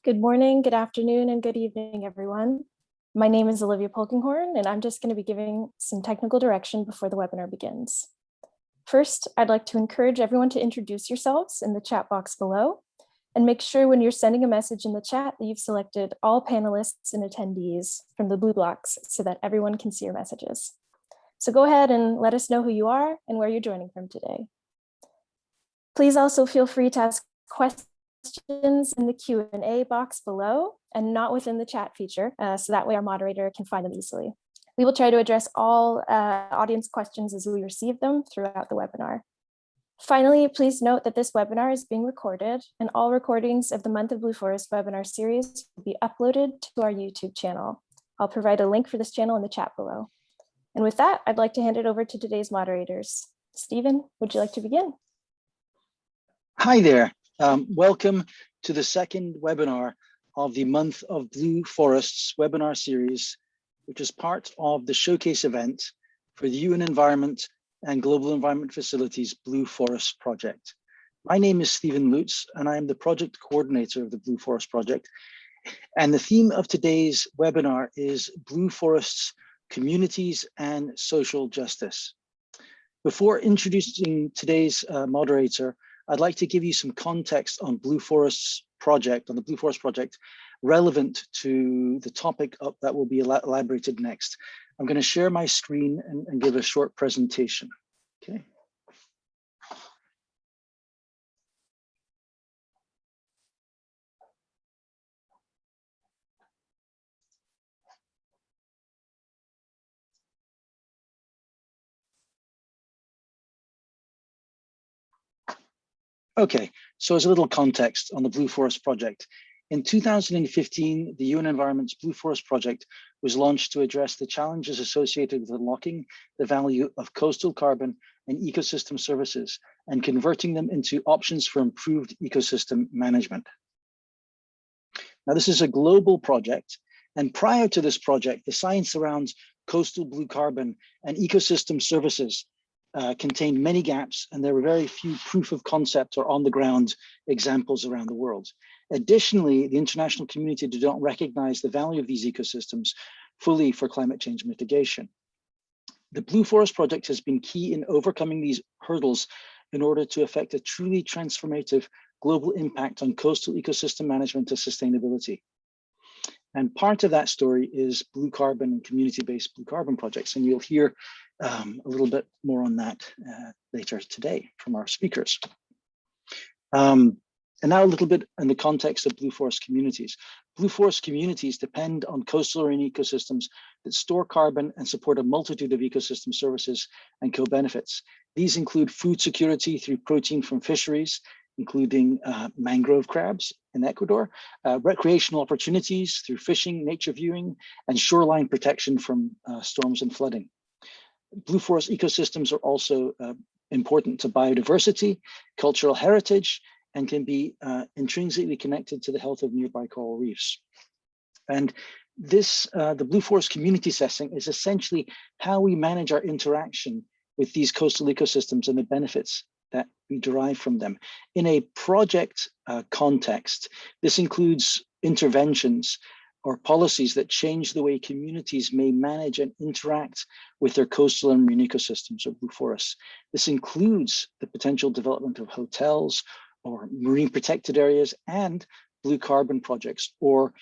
Good morning, good afternoon, and good evening, everyone. My name is Olivia Polkinghorn, and I'm just going to be giving some technical direction before the webinar begins. First, I'd like to encourage everyone to introduce yourselves in the chat box below, and make sure when you're sending a message in the chat that you've selected all panelists and attendees from the blue blocks so that everyone can see your messages. So go ahead and let us know who you are and where you're joining from today. Please also feel free to ask questions in the Q&A box below and not within the chat feature, so that way our moderator can find them easily. We will try to address all audience questions as we receive them throughout the webinar. Finally, please note that this webinar is being recorded and all recordings of the Month of Blue Forest webinar series will be uploaded to our YouTube channel. I'll provide a link for this channel in the chat below. And with that, I'd like to hand it over to today's moderators. Stephen, would you like to begin? Hi there. Welcome to the second webinar of the Month of Blue Forests webinar series, which is part of the showcase event for the UN Environment and Global Environment Facilities Blue Forest Project. My name is Stephen Lutz, and I am the project coordinator of the Blue Forest Project. And the theme of today's webinar is Blue Forests, Communities and Social Justice. Before introducing today's moderator, I'd like to give you some context on Blue Forest's project, on the Blue Forest Project, relevant to the topic that will be elaborated next. I'm going to share my screen and give a short presentation. Okay. Okay, so as a little context on the Blue Forest Project. In 2015, the UN Environment's Blue Forest Project was launched to address the challenges associated with unlocking the value of coastal carbon and ecosystem services and converting them into options for improved ecosystem management. Now, this is a global project, and prior to this project, the science around coastal blue carbon and ecosystem services contained many gaps, and there were very few proof of concept or on the ground examples around the world. Additionally, the international community did not recognize the value of these ecosystems fully for climate change mitigation. The Blue Forest Project has been key in overcoming these hurdles in order to effect a truly transformative global impact on coastal ecosystem management and sustainability. And part of that story is blue carbon and community-based blue carbon projects. And you'll hear a little bit more on that later today from our speakers. And now a little bit in the context of blue forest communities. Blue forest communities depend on coastal marine ecosystems that store carbon and support a multitude of ecosystem services and co-benefits. These include food security through protein from fisheries, including mangrove crabs in Ecuador, recreational opportunities through fishing, nature viewing, and shoreline protection from storms and flooding. Blue forest ecosystems are also important to biodiversity, cultural heritage, and can be intrinsically connected to the health of nearby coral reefs. And this, the Blue Forest community setting is essentially how we manage our interaction with these coastal ecosystems and the benefits that we derive from them. In a project context, this includes interventions or policies that change the way communities may manage and interact with their coastal and marine ecosystems or blue forests. This includes the potential development of hotels or marine protected areas and blue carbon projects or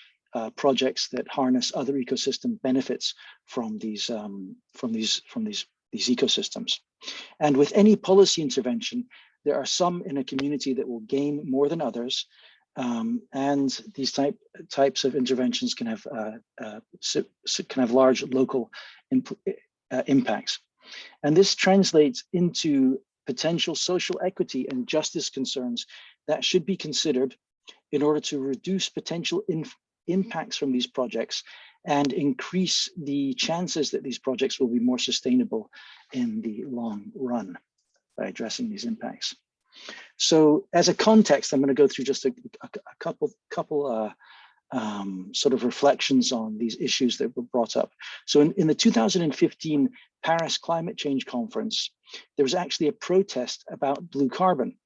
projects that harness other ecosystem benefits from these ecosystems. And with any policy intervention, there are some in a community that will gain more than others. And these types of interventions can have large local impacts. And this translates into potential social equity and justice concerns that should be considered in order to reduce potential impacts from these projects and increase the chances that these projects will be more sustainable in the long run by addressing these impacts. So as a context, I'm going to go through just a couple sort of reflections on these issues that were brought up. So in the 2015 Paris Climate Change Conference, there was actually a protest about blue carbon.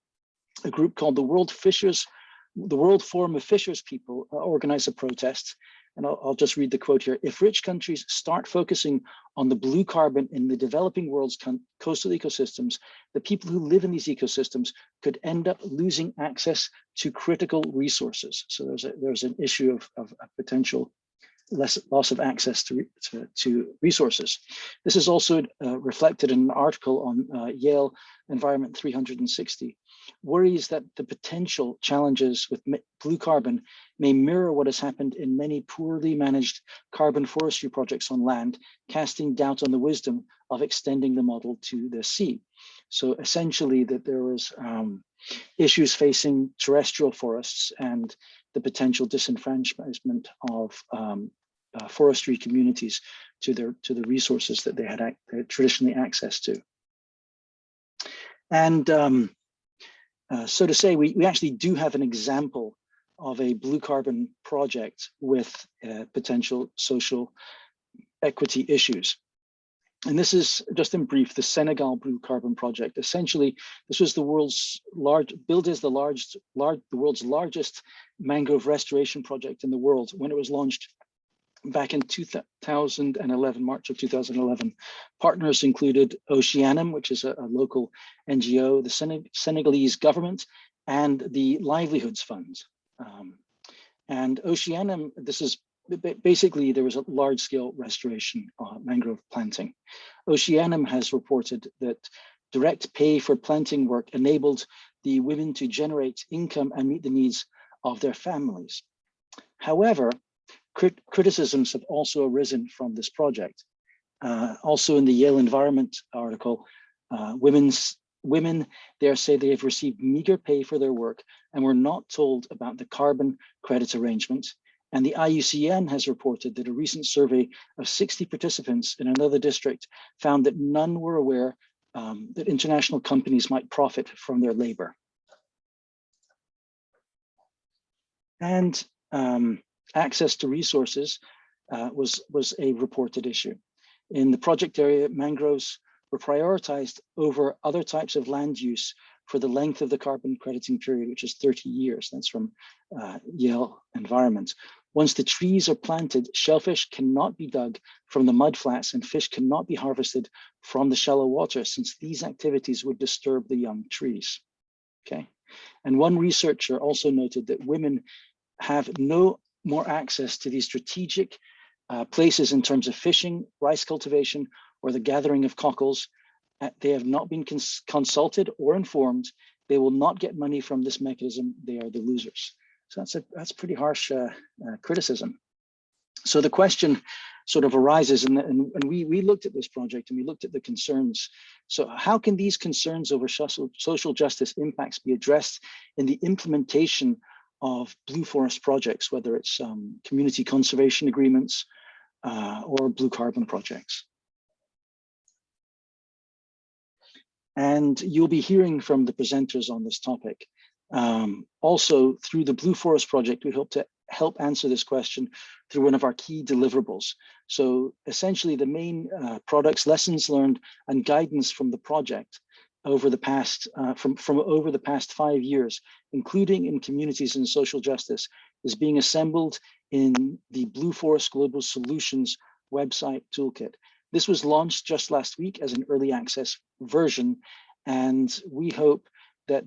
A group called the World Fishers the World Forum of Fishers People organized a protest, and I'll just read the quote here. If rich countries start focusing on the blue carbon in the developing world's coastal ecosystems, the people who live in these ecosystems could end up losing access to critical resources. So there's an issue of potential loss of access to resources. This is also reflected in an article on Yale Environment 360. Worries that the potential challenges with blue carbon may mirror what has happened in many poorly managed carbon forestry projects on land, casting doubt on the wisdom of extending the model to the sea. So essentially that there was issues facing terrestrial forests and the potential disenfranchisement of forestry communities to the resources that they had traditionally access to. And so to say, we actually do have an example of a blue carbon project with potential social equity issues. And this is, just in brief, the Senegal blue carbon project. Essentially, this was the world's world's largest mangrove restoration project in the world when it was launched back in 2011, March of 2011. Partners included Oceanum, which is a local NGO, the Senegalese government, and the Livelihoods Fund. And Oceanum, this is basically, there was a large-scale restoration mangrove planting. Oceanum has reported that direct pay for planting work enabled the women to generate income and meet the needs of their families. However, criticisms have also arisen from this project. Also in the Yale Environment article, women there say they have received meager pay for their work and were not told about the carbon credits arrangement. And the IUCN has reported that a recent survey of 60 participants in another district found that none were aware that international companies might profit from their labor. And access to resources was a reported issue. In the project area, mangroves were prioritized over other types of land use for the length of the carbon crediting period, which is 30 years. That's from Yale Environment. Once the trees are planted, shellfish cannot be dug from the mudflats and fish cannot be harvested from the shallow water, since these activities would disturb the young trees. Okay. And one researcher also noted that women have no more access to these strategic places in terms of fishing, rice cultivation, or the gathering of cockles. They have not been consulted or informed. They will not get money from this mechanism. They are the losers. So that's pretty harsh criticism. So the question sort of arises, and we looked at this project and we looked at the concerns. So how can these concerns over social justice impacts be addressed in the implementation of blue forest projects, whether it's community conservation agreements or blue carbon projects? And you'll be hearing from the presenters on this topic. Also, through the Blue Forest Project, we hope to help answer this question through one of our key deliverables. So essentially the main products, lessons learned, and guidance from the project over the past, from over the past 5 years, including in communities and social justice, is being assembled in the Blue Forest Global Solutions website toolkit. This was launched just last week as an early access version, and we hope that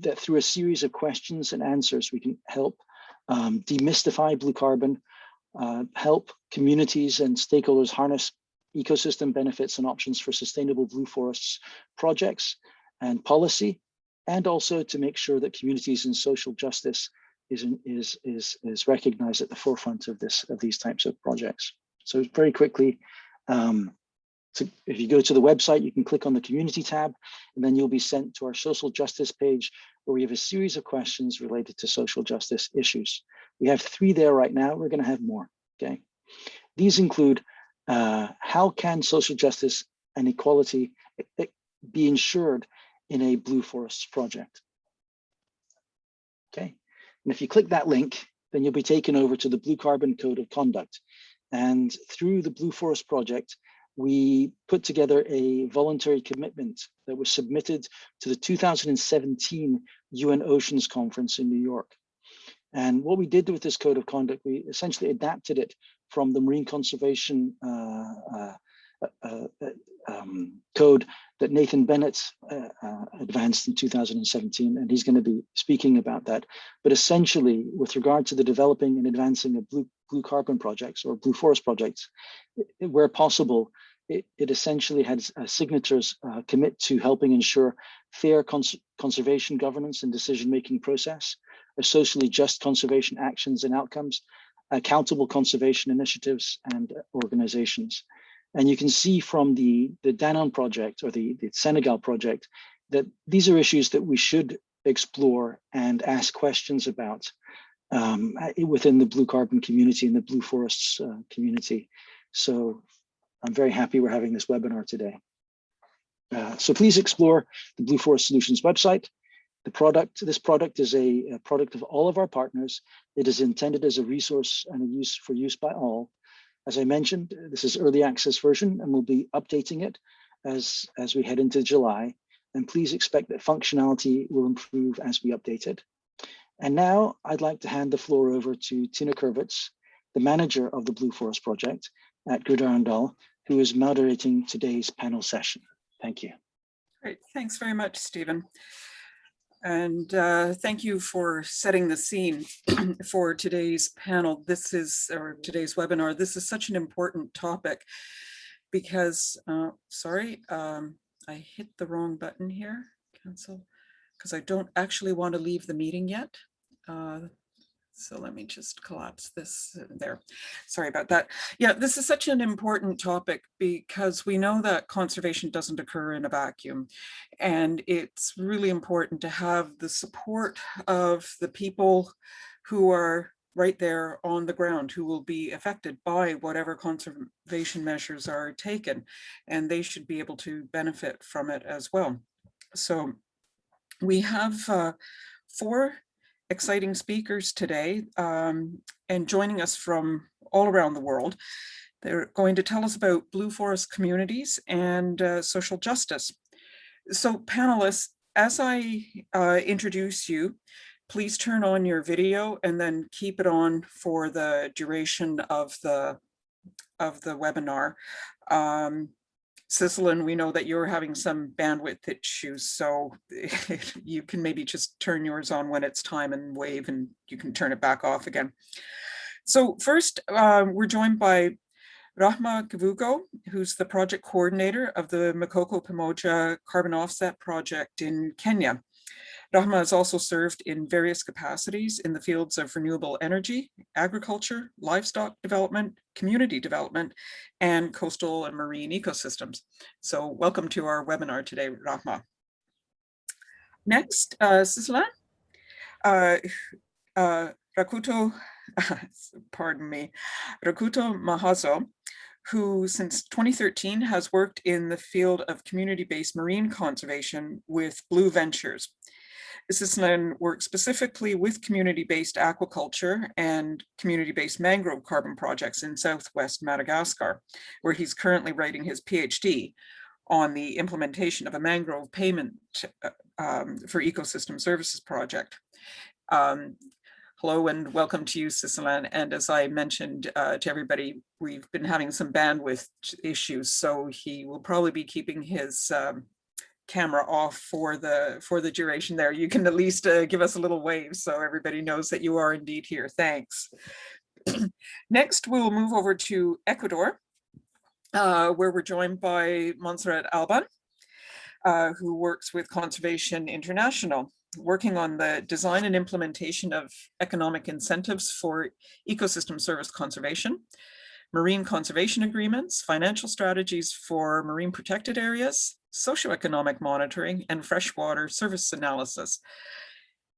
that through a series of questions and answers, we can help demystify blue carbon, help communities and stakeholders harness ecosystem benefits and options for sustainable blue forests projects and policy, and also to make sure that communities and social justice is recognized at the forefront of these types of projects. So very quickly, if you go to the website, you can click on the community tab, and then you'll be sent to our social justice page, where we have a series of questions related to social justice issues. We have 3 there right now. We're going to have more. Okay. These include how can social justice and equality be ensured in a blue forests project? Okay. And if you click that link, then you'll be taken over to the Blue Carbon Code of Conduct. And through the Blue Forest Project, we put together a voluntary commitment that was submitted to the 2017 UN Oceans Conference in New York. And what we did with this code of conduct, we essentially adapted it from the marine conservation code that Nathan Bennett advanced in 2017, and he's going to be speaking about that. But essentially, with regard to the developing and advancing of blue carbon projects or blue forest projects, where possible, it essentially has signatories commit to helping ensure fair conservation governance and decision-making process, socially just conservation actions and outcomes, accountable conservation initiatives and organizations. And you can see from the Danone project or the Senegal project that these are issues that we should explore and ask questions about within the blue carbon community and the blue forests community. So I'm very happy we're having this webinar today. So please explore the Blue Forest Solutions website. This product is a product of all of our partners. It is intended as a resource and for use by all. As I mentioned, this is early access version, and we'll be updating it as we head into July. And please expect that functionality will improve as we update it. And now I'd like to hand the floor over to Tina Kervitz, the manager of the Blue Forest Project at Grievance, who is moderating today's panel session. Thank you. Great, thanks very much, Stephen. And thank you for setting the scene for today's panel. Today's webinar. This is such an important topic because, I hit the wrong button here, cancel, because I don't actually want to leave the meeting yet. So let me just collapse this there. Sorry about that. Yeah, this is such an important topic because we know that conservation doesn't occur in a vacuum. And it's really important to have the support of the people who are right there on the ground, who will be affected by whatever conservation measures are taken. And they should be able to benefit from it as well. So we have 4 exciting speakers today, and joining us from all around the world. They're going to tell us about blue forest communities and social justice. So panelists, as I introduce you, please turn on your video and then keep it on for the duration of the webinar. Cicilline, we know that you're having some bandwidth issues, so you can maybe just turn yours on when it's time and wave, and you can turn it back off again. So first, we're joined by Rahma Kivugo, who's the project coordinator of the Makoko Pamoja carbon offset project in Kenya. Rahma has also served in various capacities in the fields of renewable energy, agriculture, livestock development, community development, and coastal and marine ecosystems. So welcome to our webinar today, Rahma. Next, Cicilline, Rakuto, pardon me, Rakuto Mahazo, who since 2013 has worked in the field of community-based marine conservation with Blue Ventures. Cicilline works specifically with community-based aquaculture and community-based mangrove carbon projects in Southwest Madagascar, where he's currently writing his PhD on the implementation of a mangrove payment for ecosystem services project. Hello and welcome to you, Cicilline. And as I mentioned to everybody, we've been having some bandwidth issues, so he will probably be keeping his camera off for the duration there. You can at least give us a little wave so everybody knows that you are indeed here. Thanks. Next, we'll move over to Ecuador, where we're joined by Montserrat Alban, who works with Conservation International, working on the design and implementation of economic incentives for ecosystem service conservation, marine conservation agreements, financial strategies for marine protected areas, socioeconomic monitoring, and freshwater service analysis.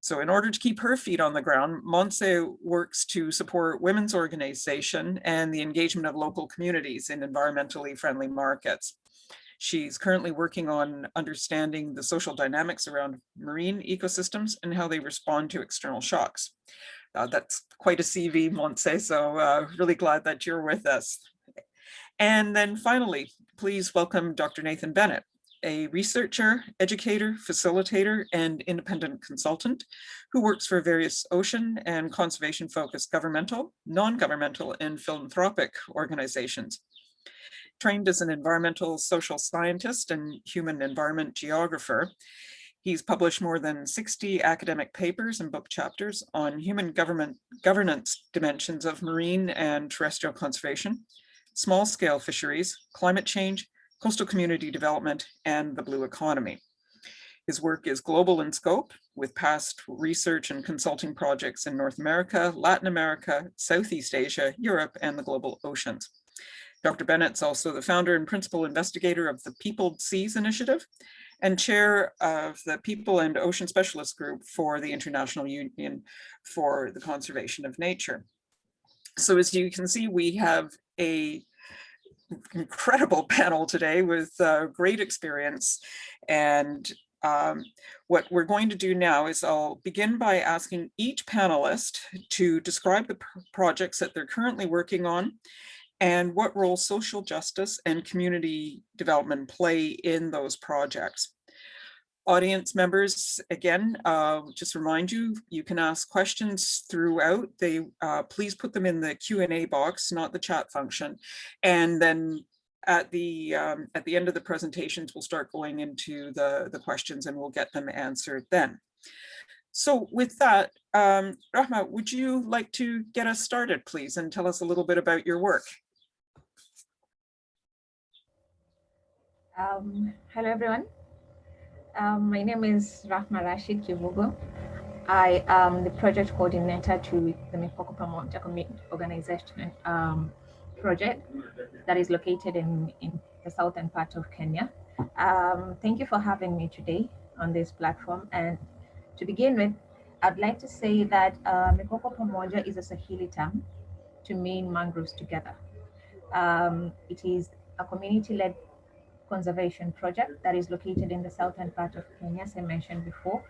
So in order to keep her feet on the ground, Montse works to support women's organization and the engagement of local communities in environmentally friendly markets. She's currently working on understanding the social dynamics around marine ecosystems and how they respond to external shocks. That's quite a CV, Montse, so really glad that you're with us. And then finally, please welcome Dr. Nathan Bennett, a researcher, educator, facilitator, and independent consultant who works for various ocean and conservation-focused governmental, non-governmental, and philanthropic organizations. Trained as an environmental social scientist and human environment geographer, he's published more than 60 academic papers and book chapters on human governance dimensions of marine and terrestrial conservation, small-scale fisheries, climate change, coastal community development, and the blue economy. His work is global in scope, with past research and consulting projects in North America, Latin America, Southeast Asia, Europe, and the global oceans. Dr. Bennett's also the founder and principal investigator of the Peopled Seas Initiative and chair of the People and Ocean Specialist Group for the International Union for the Conservation of Nature. So as you can see, we have an incredible panel today with great experience. And what we're going to do now is I'll begin by asking each panelist to describe the projects that they're currently working on and what role social justice and community development play in those projects. Audience members, again, just remind you, you can ask questions throughout. Please put them in the Q&A box, not the chat function. And then at the end of the presentations, we'll start going into the questions and we'll get them answered then. So with that, Rahma, would you like to get us started, please, and tell us a little bit about your work? Hello, everyone. My name is Rahma Rashid Kivugo. I am the project coordinator to the Mikoko Pamoja Community Organization project that is located in the southern part of Kenya. Thank you for having me today on this platform. And to begin with, I'd like to say that Mikoko Pamoja is a Swahili term to mean mangroves together. It is a community-led conservation project that is located in the southern part of Kenya, as I mentioned before,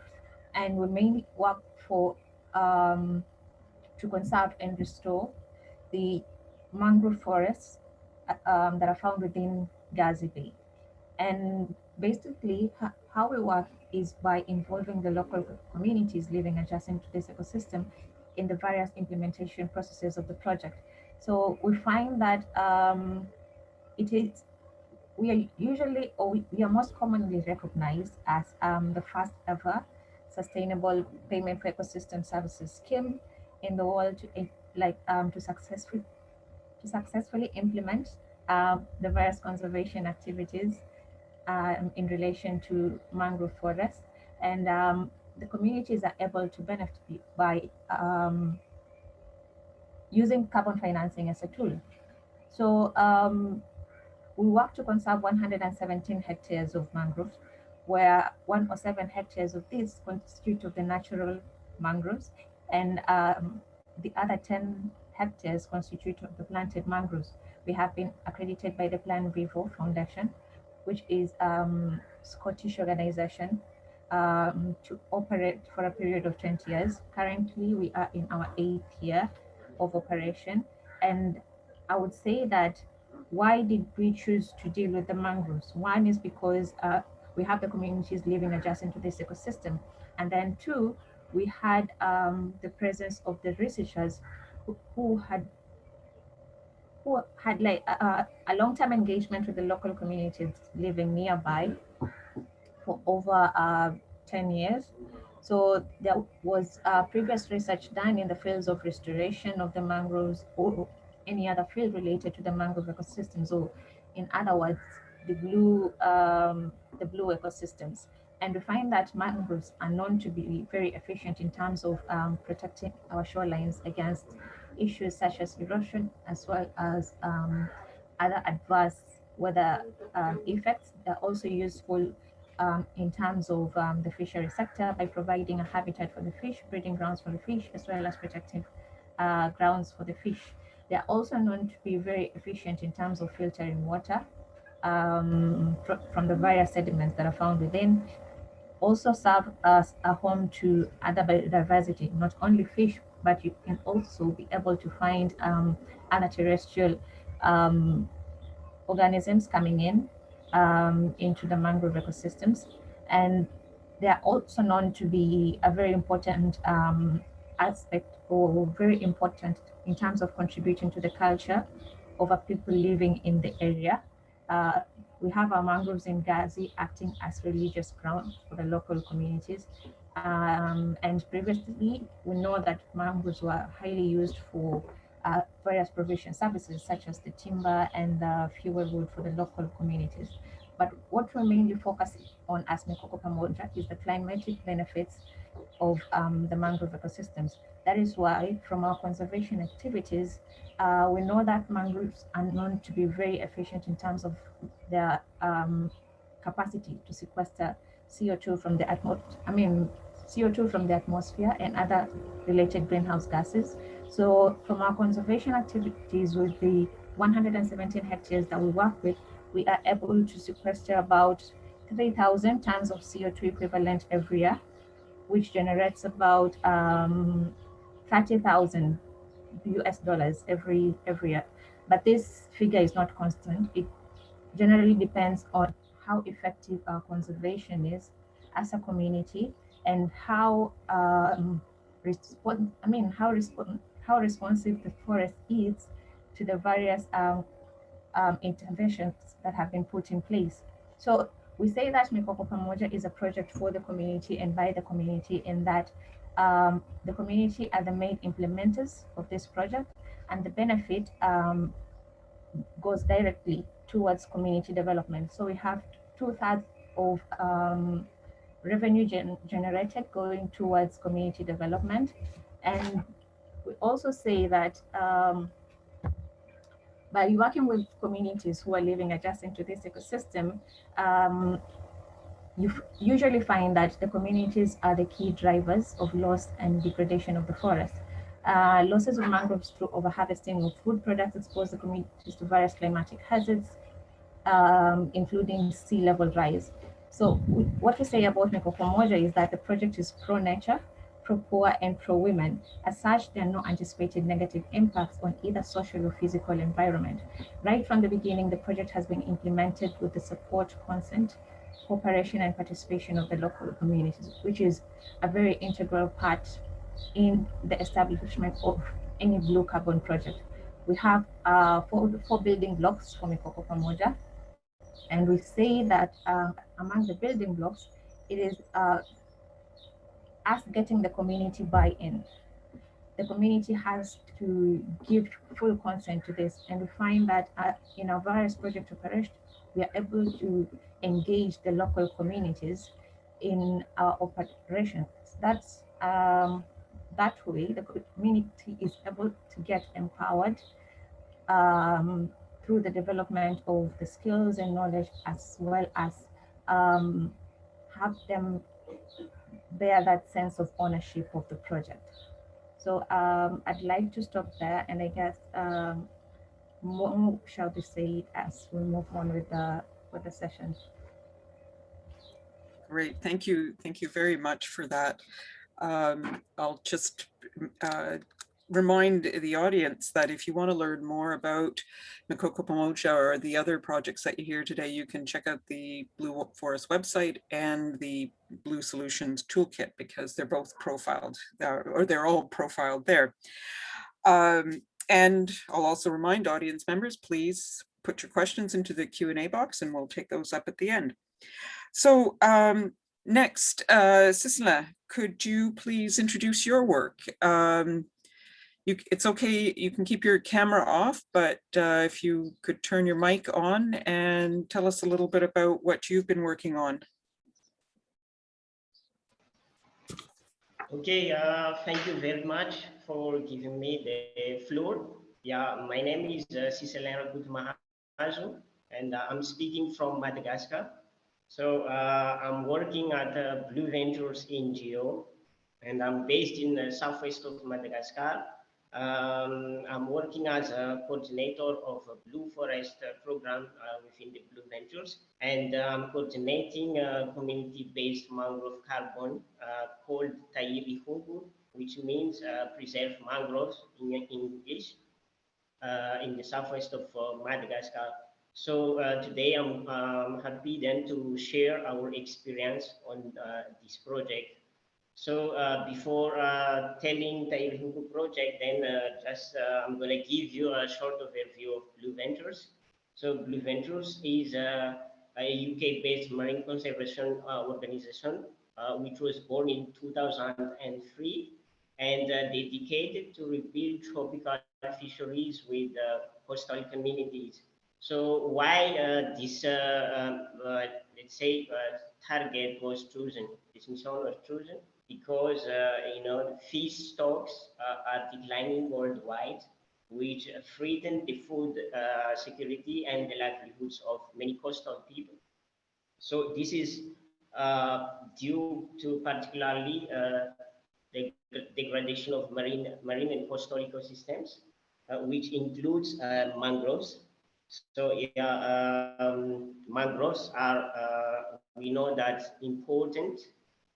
and we mainly work for to conserve and restore the mangrove forests that are found within Gazi Bay. And basically, how we work is by involving the local communities living adjacent to this ecosystem in the various implementation processes of the project. So we find that we are usually, or we are most commonly recognized as the first ever sustainable payment for ecosystem services scheme in the world to successfully implement the various conservation activities in relation to mangrove forests. And the communities are able to benefit by using carbon financing as a tool. So we work to conserve 117 hectares of mangroves, where 107 hectares of these constitute of the natural mangroves, and the other 10 hectares constitute of the planted mangroves. We have been accredited by the Plan Vivo Foundation, which is a Scottish organization to operate for a period of 20 years. Currently, we are in our 8th year of operation. And I would say that why did we choose to deal with the mangroves? One is because we have the communities living adjacent to this ecosystem. And then two, we had the presence of the researchers who had like a long-term engagement with the local communities living nearby for over 10 years. So there was previous research done in the fields of restoration of the mangroves or any other field related to the mangrove ecosystem. So in other words, the blue ecosystems. And we find that mangroves are known to be very efficient in terms of protecting our shorelines against issues such as erosion, as well as other adverse weather effects. They're also useful in terms of the fishery sector by providing a habitat for the fish, breeding grounds for the fish, as well as protecting grounds for the fish. They're also known to be very efficient in terms of filtering water from the various sediments that are found within. Also serve as a home to other biodiversity, not only fish, but you can also be able to find other terrestrial organisms coming in into the mangrove ecosystems. And they are also known to be a very important aspect, or very important in terms of contributing to the culture of our people living in the area. We have our mangroves in Gazi acting as religious ground for the local communities. And previously, we know that mangroves were highly used for various provision services, such as the timber and the fuel wood for the local communities. But what we mainly focus on as Mikoko Pamoja is the climatic benefits of the mangrove ecosystems. That is why, from our conservation activities, we know that mangroves are known to be very efficient in terms of their capacity to sequester CO2 from the CO2 from the atmosphere and other related greenhouse gases. So from our conservation activities with the 117 hectares that we work with, we are able to sequester about 3,000 tons of CO2 equivalent every year, which generates about 30,000 US dollars every year. But this figure is not constant. It generally depends on how effective our conservation is as a community, and how responsive the forest is to the various interventions that have been put in place. So we say that Mikoko Pamoja is a project for the community and by the community, in that the community are the main implementers of this project, and the benefit goes directly towards community development. So we have 2/3 of revenue generated going towards community development. And we also say that by working with communities who are living adjacent to this ecosystem, you usually find that the communities are the key drivers of loss and degradation of the forest. Losses of mangroves through overharvesting of food products expose the communities to various climatic hazards, including sea level rise. So what we say about Mikoko Pamoja is that the project is pro-nature, pro-poor, and pro-women. As such, there are no anticipated negative impacts on either social or physical environment. Right from the beginning, the project has been implemented with the support, consent, cooperation, and participation of the local communities, which is a very integral part in the establishment of any blue carbon project. We have four building blocks for Mikoko Pamoja, and we say that among the building blocks, it is us getting the community buy-in. The community has to give full consent to this, and we find that in our various project operations, we are able to engage the local communities in our operations. That's that way the community is able to get empowered through the development of the skills and knowledge, as well as have them bear that sense of ownership of the project. So I'd like to stop there, and I guess more shall be said as we move on with the session. Great, thank you very much for that. I'll just remind the audience that if you want to learn more about Mikoko Pamoja or the other projects that you hear today, you can check out the Blue Forest website and the Blue Solutions Toolkit, because they're both profiled, or they're all profiled there. And I'll also remind audience members, please put your questions into the Q&A box and we'll take those up at the end. So next, Sisla, could you please introduce your work? It's okay, you can keep your camera off, but if you could turn your mic on and tell us a little bit about what you've been working on. Okay, thank you very much for giving me the floor. Yeah, my name is Siselera Gutmahazo, and I'm speaking from Madagascar. So I'm working at Blue Ventures NGO, and I'm based in the southwest of Madagascar. I'm working as a coordinator of a Blue Forest program within the Blue Ventures, and I'm coordinating a community-based mangrove carbon called Tairi Hungu, which means preserve mangroves in English, in the southwest of Madagascar. So today I'm happy then to share our experience on this project. So before telling the Irhungu project, then I'm going to give you a short overview of Blue Ventures. So Blue Ventures is a UK-based marine conservation organization, which was born in 2003 and dedicated to rebuild tropical fisheries with coastal communities. So why this, let's say, target was chosen, this mission was chosen? Because you know, the fish stocks are declining worldwide, which threaten the food security and the livelihoods of many coastal people. So this is due to particularly the degradation of marine and coastal ecosystems, which includes mangroves. So yeah, mangroves are we know that important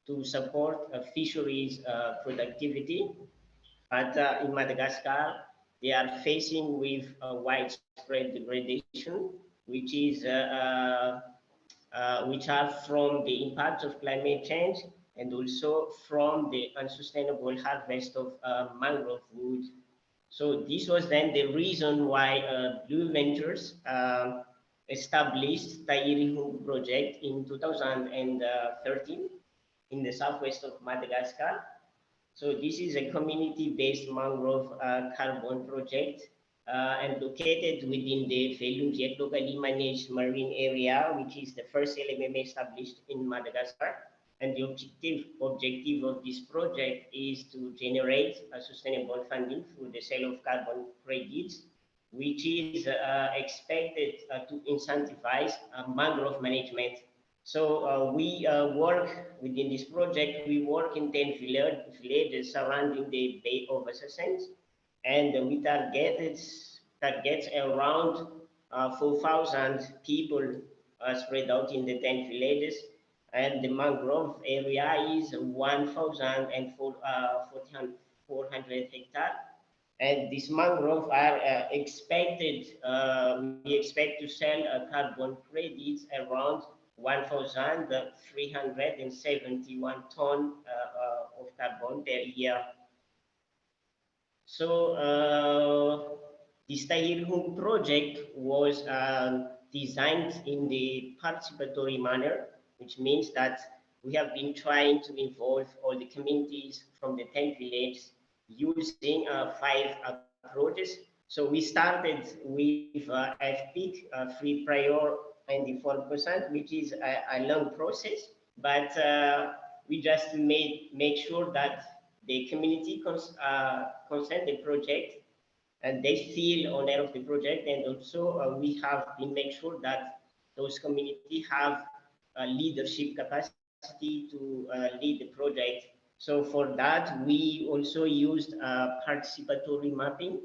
to support fisheries productivity, but in Madagascar they are facing with widespread degradation, which is which are from the impacts of climate change and also from the unsustainable harvest of mangrove wood. So this was then the reason why Blue Ventures established the Irihungu project in 2013 in the southwest of Madagascar. So this is a community-based mangrove carbon project and located within the Velungiek locally managed marine area, which is the first LMMA established in Madagascar. And the objective of this project is to generate a sustainable funding through the sale of carbon credits, which is expected to incentivize mangrove management. So we work within this project, we work in 10 villages surrounding the Bay of Assassins, and we targets around 4,000 people spread out in the 10 villages, and the mangrove area is 1,400 hectares. And these mangrove are expected, we expect to sell carbon credits around 1,371 tons of carbon per year. So this Tahirhum project was designed in the participatory manner, which means that we have been trying to involve all the communities from the 10 villages using 5 approaches. So we started with FPIC, free prior and the 4%, which is a long process, but we just make sure that the community consent the project and they feel owner of the project, and also we have been make sure that those community have leadership capacity to lead the project. So for that, we also used participatory mapping,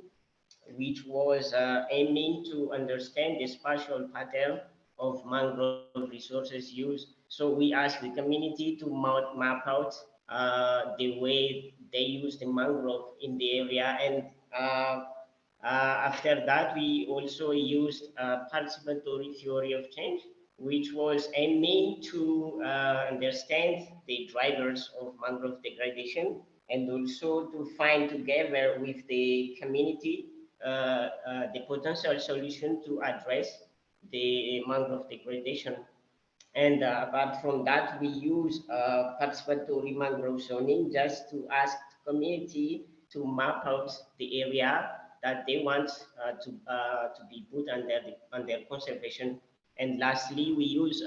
which was aiming to understand the spatial pattern of mangrove resources use. So we asked the community to map out the way they use the mangrove in the area, and after that we also used participatory theory of change, which was aiming to understand the drivers of mangrove degradation and also to find together with the community the potential solution to address the mangrove degradation. And apart from that, we use participatory mangrove zoning just to ask community to map out the area that they want to be put under conservation. And lastly, we use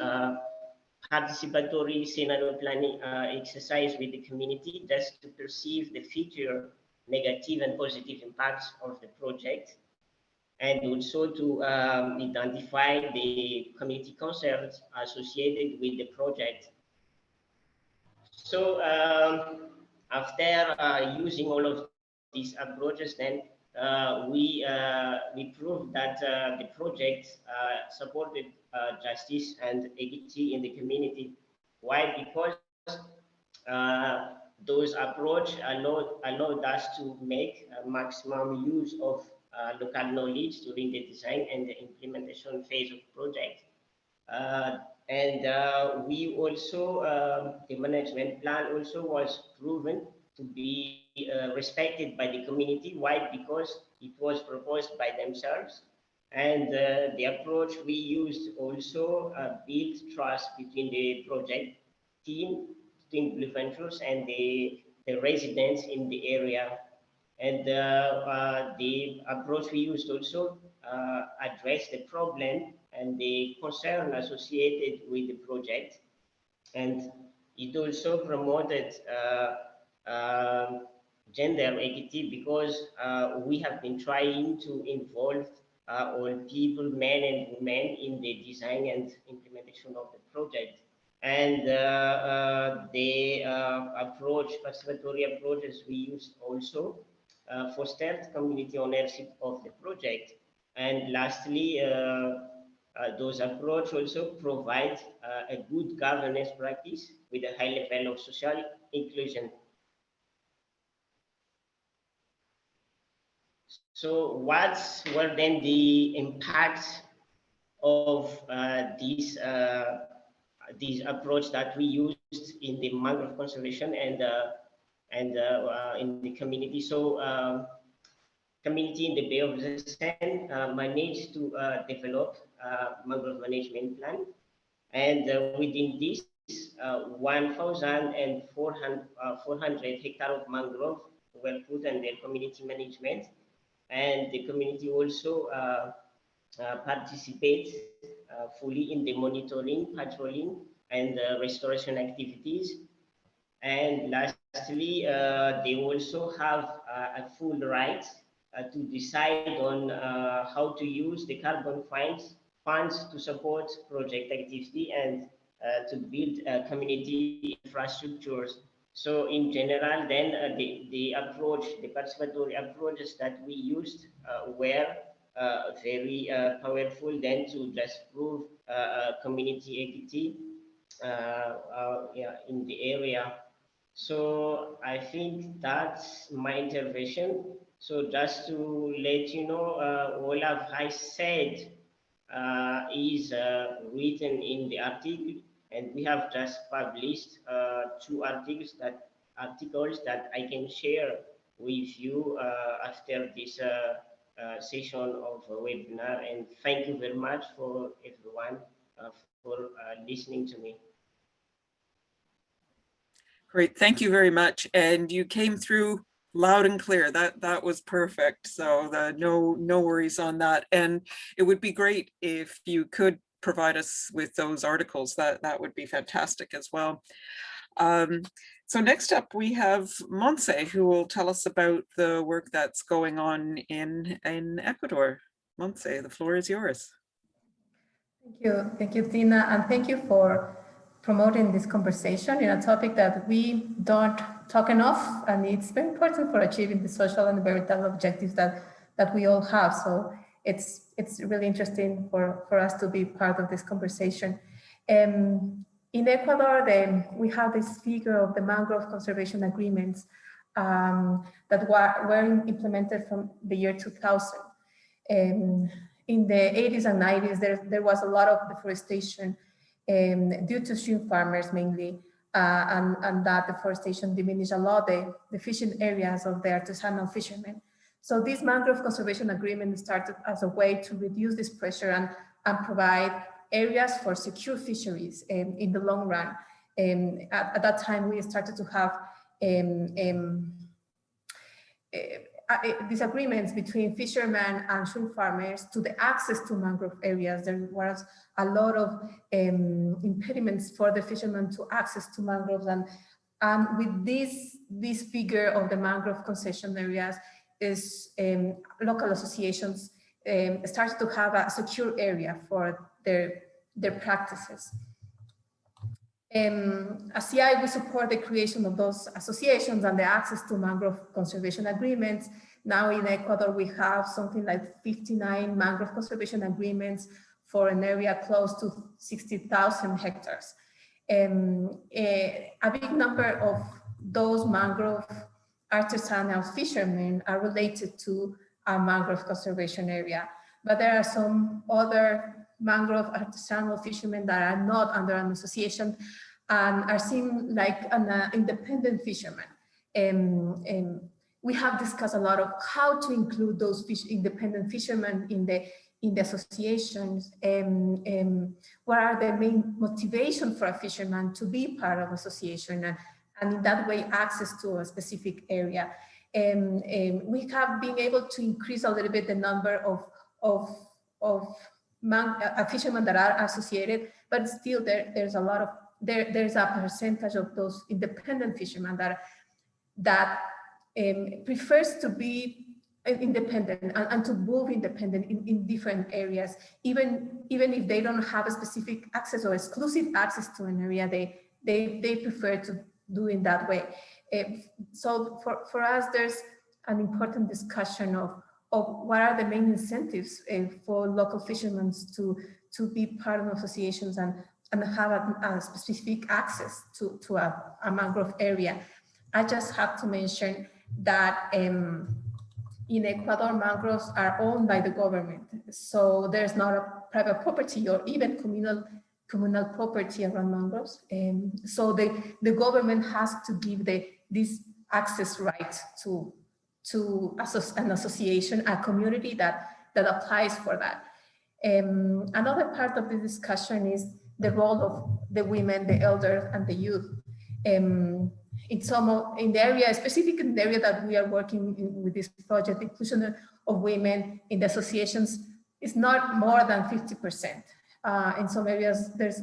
participatory scenario planning exercise with the community just to perceive the future negative and positive impacts of the project, and also to identify the community concerns associated with the project. So after using all of these approaches, then we proved that the project supported justice and equity in the community. Why? Because those approach allowed us to make maximum use of local knowledge during the design and the implementation phase of project. We also, the management plan also was proven to be respected by the community. Why? Because it was proposed by themselves. And the approach we used also built trust between the project team, Team Blue Ventures, and the residents in the area. And the approach we used also addressed the problem and the concern associated with the project. And it also promoted gender equity, because we have been trying to involve all people, men and women, in the design and implementation of the project. And the participatory approaches we used also fostered community ownership of the project. And lastly, those approaches also provide a good governance practice with a high level of social inclusion. So what were then the impacts of this approach that we used in the mangrove conservation and in the community? So community in the Bay of the Seine managed to develop a mangrove management plan, and within this 1,400 hectares of mangrove were put under community management, and the community also participates fully in the monitoring, patrolling, and restoration activities. And lastly, they also have a full right to decide on how to use the carbon funds to support project activity and to build community infrastructures. So in general, then the participatory approaches that we used were very powerful then to just prove community equity in the area. So I think that's my intervention. So just to let you know, all of I said is written in the article, and we have just published 2 articles that I can share with you after this session of a webinar. And thank you very much for everyone for listening to me. Great, thank you very much. And you came through loud and clear. That was perfect. So no worries on that. And it would be great if you could provide us with those articles. That would be fantastic as well. So next up we have Montse, who will tell us about the work that's going on in Ecuador. Montse, the floor is yours. Thank you, Tina, and thank you for promoting this conversation in a topic that we don't talk enough, and it's very important for achieving the social and environmental objectives that we all have. So it's really interesting for us to be part of this conversation. In Ecuador, we have this figure of the mangrove conservation agreements that were implemented from the year 2000. In the 80s and 90s, there was a lot of deforestation due to shrimp farmers mainly, and that deforestation diminished a lot the fishing areas of the artisanal fishermen. So this mangrove conservation agreement started as a way to reduce this pressure and provide areas for secure fisheries in the long run. At that time, we started to have disagreements between fishermen and shrimp farmers to the access to mangrove areas. There was a lot of impediments for the fishermen to access to mangroves, and with this figure of the mangrove concession areas, local associations started to have a secure area for their practices. As CI, we support the creation of those associations and the access to mangrove conservation agreements. Now in Ecuador, we have something like 59 mangrove conservation agreements for an area close to 60,000 hectares. A big number of those mangrove artisanal fishermen are related to a mangrove conservation area. But there are some other mangrove artisanal fishermen that are not under an association and are seen like an independent fisherman. We have discussed a lot of how to include those independent fishermen in the associations. What are the main motivation for a fisherman to be part of association, and in that way access to a specific area. We have been able to increase a little bit the number of fishermen that are associated, but still there's a lot of there's a percentage of those independent fishermen that prefers to be independent and to move independent in different areas, even if they don't have a specific access or exclusive access to an area, they prefer to do in that way. So for us, there's an important discussion of what are the main incentives for local fishermen to be part of associations and have a specific access to a mangrove area. I just have to mention that in Ecuador, mangroves are owned by the government. So there's not a private property or even communal property around mangroves. So the government has to give this access right to an association, a community that applies for that. Another part of the discussion is the role of the women, the elders, and the youth. In the area, specifically in the area that we are working with this project, the inclusion of women in the associations is not more than 50%. In some areas, there's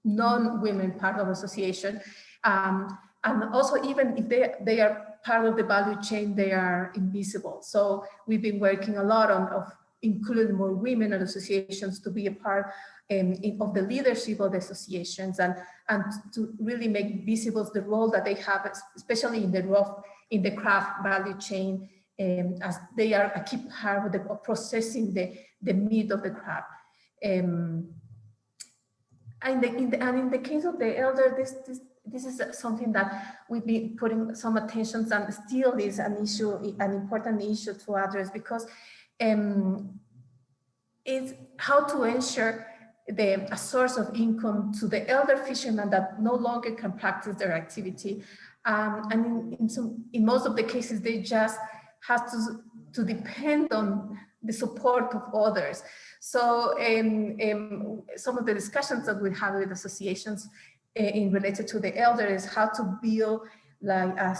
non-women part of association. And also, even if they are part of the value chain, they are invisible. So we've been working a lot of including more women in associations to be a part of the leadership of the associations and to really make visible the role that they have, especially in the craft value chain, as they are a key part of processing the meat of the craft. And in the case of the elder, this is something that we've been putting some attention and still is an issue, an important issue to address, because it's how to ensure a source of income to the elder fishermen that no longer can practice their activity. And in most of the cases, they just have to depend on the support of others. So some of the discussions that we have with associations related to the elders, how to build like a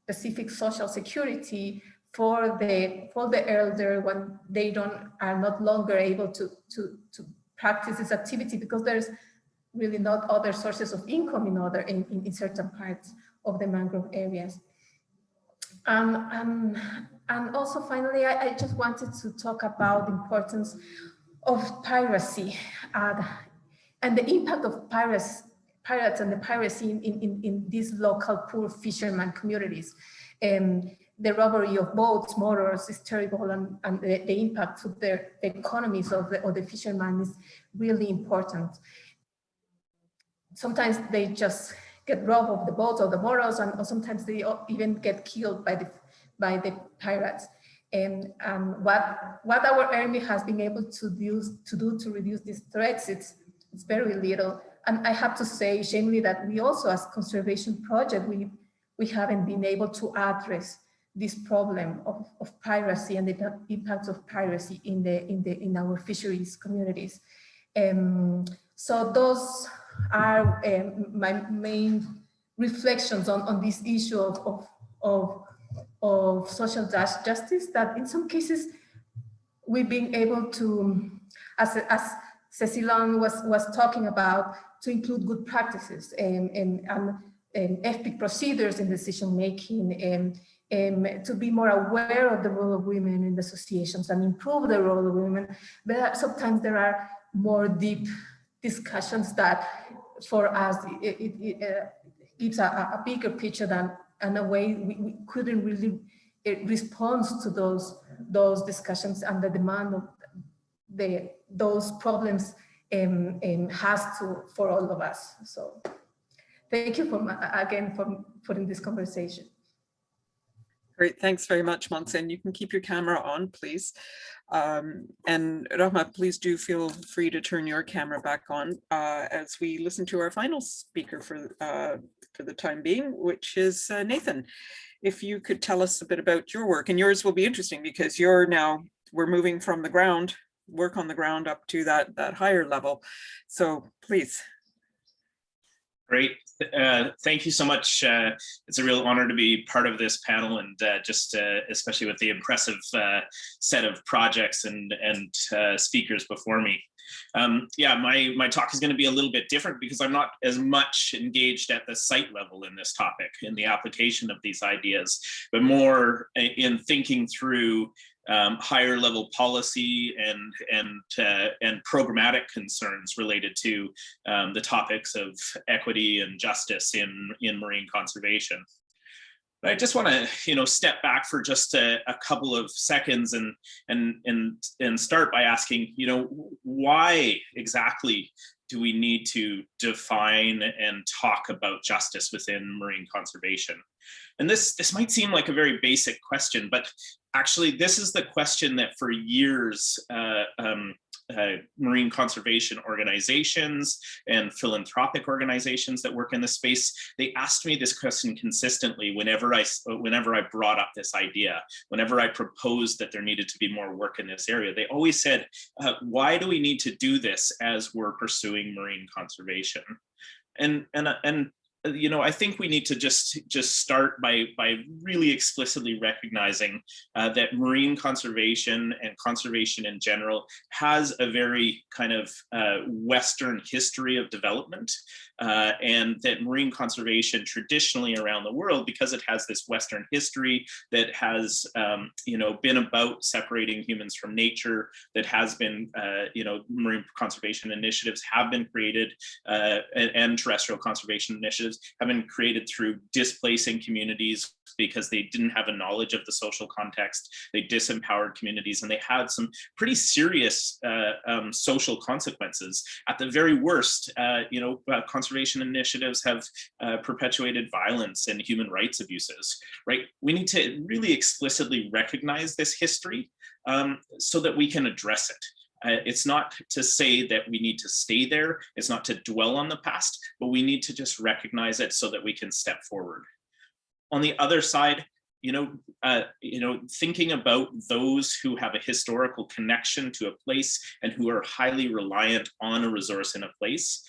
specific social security for the elder when they are not longer able to practice this activity, because there's really not other sources of income in certain parts of the mangrove areas. And also finally, I just wanted to talk about the importance of piracy and the impact of pirates and the piracy in these local poor fisherman communities. The robbery of boats, motors is terrible, and the impact to the economies of the fishermen is really important. Sometimes they just get robbed of the boats or the motors, or sometimes they even get killed by the pirates. And what our army has been able to do to reduce these threats, it's very little. And I have to say, shamefully, that we also, as conservation project, we haven't been able to address this problem of piracy and the impacts of piracy in our fisheries communities. So those are my main reflections on this issue of social justice, that in some cases we've been able to, as Cecilon was talking about, to include good practices and ethic procedures in decision making, to be more aware of the role of women in the associations and improve the role of women. But sometimes there are more deep discussions that for us, it gives a bigger picture than in a way we couldn't really respond to those discussions and the demand of those problems has for all of us. So thank you again for putting this conversation. Great, thanks very much, Monsen. You can keep your camera on, please. And Rahma, please do feel free to turn your camera back on as we listen to our final speaker for the time being, which is Nathan. If you could tell us a bit about your work, and yours will be interesting because we're moving from the ground, work on the ground up to that higher level. So please. Great. Thank you so much. It's a real honor to be part of this panel, and especially with the impressive set of projects and speakers before me. Yeah, my talk is going to be a little bit different because I'm not as much engaged at the site level in this topic, in the application of these ideas, but more in thinking through higher level policy and programmatic concerns related to the topics of equity and justice in marine conservation. But I just want to, step back for just a couple of seconds and start by asking, why exactly do we need to define and talk about justice within marine conservation? And this might seem like a very basic question, but actually this is the question that for years marine conservation organizations and philanthropic organizations that work in this space, they asked me this question consistently whenever I brought up this idea, whenever I proposed that there needed to be more work in this area. They always said, why do we need to do this as we're pursuing marine conservation? And I think we need to just start by really explicitly recognizing that marine conservation and conservation in general has a very kind of Western history of development, and that marine conservation traditionally around the world, because it has this Western history that has been about separating humans from nature, that has been marine conservation initiatives have been created, and terrestrial conservation initiatives have been created through displacing communities because they didn't have a knowledge of the social context. They disempowered communities, and they had some pretty serious social consequences. At the very worst, conservation initiatives have perpetuated violence and human rights abuses, right? We need to really explicitly recognize this history so that we can address it. It's not to say that we need to stay there. It's not to dwell on the past, but we need to just recognize it so that we can step forward. On the other side, thinking about those who have a historical connection to a place and who are highly reliant on a resource in a place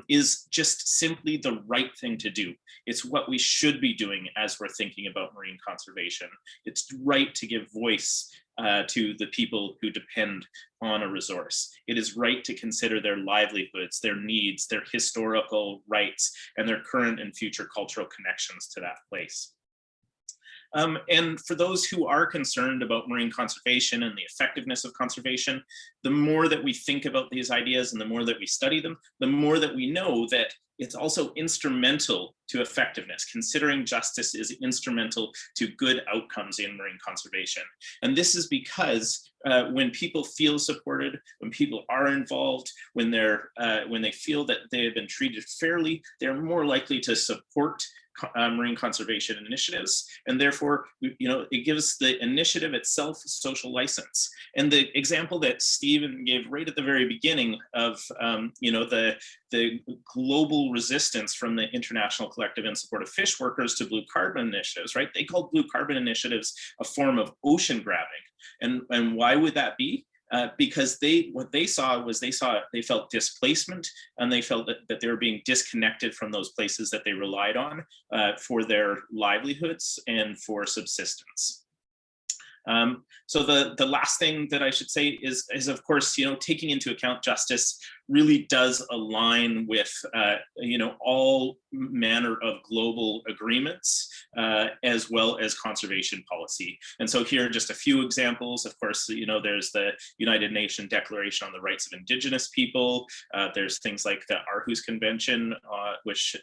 is just simply the right thing to do. It's what we should be doing as we're thinking about marine conservation. It's right to give voice to the people who depend on a resource. It is right to consider their livelihoods, their needs, their historical rights, and their current and future cultural connections to that place. And for those who are concerned about marine conservation and the effectiveness of conservation, the more that we think about these ideas and the more that we study them, the more that we know that it's also instrumental to effectiveness. Considering justice is instrumental to good outcomes in marine conservation. And this is because when people feel supported, when people are involved, when they feel that they have been treated fairly, they're more likely to support marine conservation initiatives, and therefore, it gives the initiative itself social license. And the example that Stephen gave right at the very beginning of, the global resistance from the International Collective in Support of Fish Workers to blue carbon initiatives, right? They called blue carbon initiatives a form of ocean grabbing, and why would that be? Because they felt displacement, and they felt that they were being disconnected from those places that they relied on for their livelihoods and for subsistence. So the last thing that I should say is of course, taking into account justice really does align with, all manner of global agreements, as well as conservation policy. And so here are just a few examples. Of course, there's the United Nations Declaration on the Rights of Indigenous People. There's things like the Aarhus Convention, which,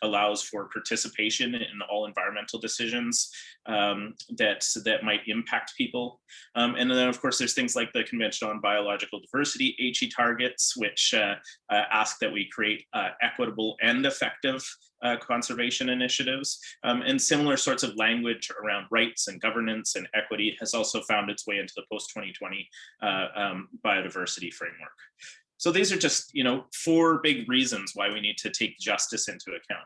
allows for participation in all environmental decisions that might impact people. And then, of course, there's things like the Convention on Biological Diversity, HE targets, targets, which ask that we create equitable and effective conservation initiatives, and similar sorts of language around rights and governance and equity has also found its way into the post-2020 biodiversity framework. So these are just, 4 big reasons why we need to take justice into account.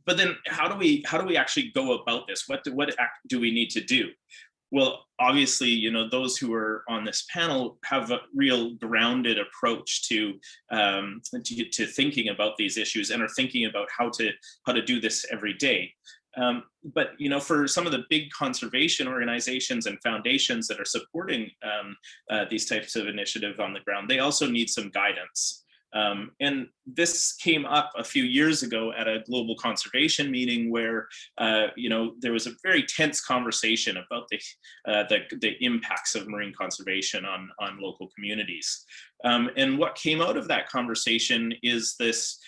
But then how do we actually go about this? What do we need to do? Well, obviously, those who are on this panel have a real grounded approach to thinking about these issues and are thinking about how to do this every day. But for some of the big conservation organizations and foundations that are supporting these types of initiatives on the ground, they also need some guidance. And this came up a few years ago at a global conservation meeting where, there was a very tense conversation about the impacts of marine conservation on local communities. And what came out of that conversation is this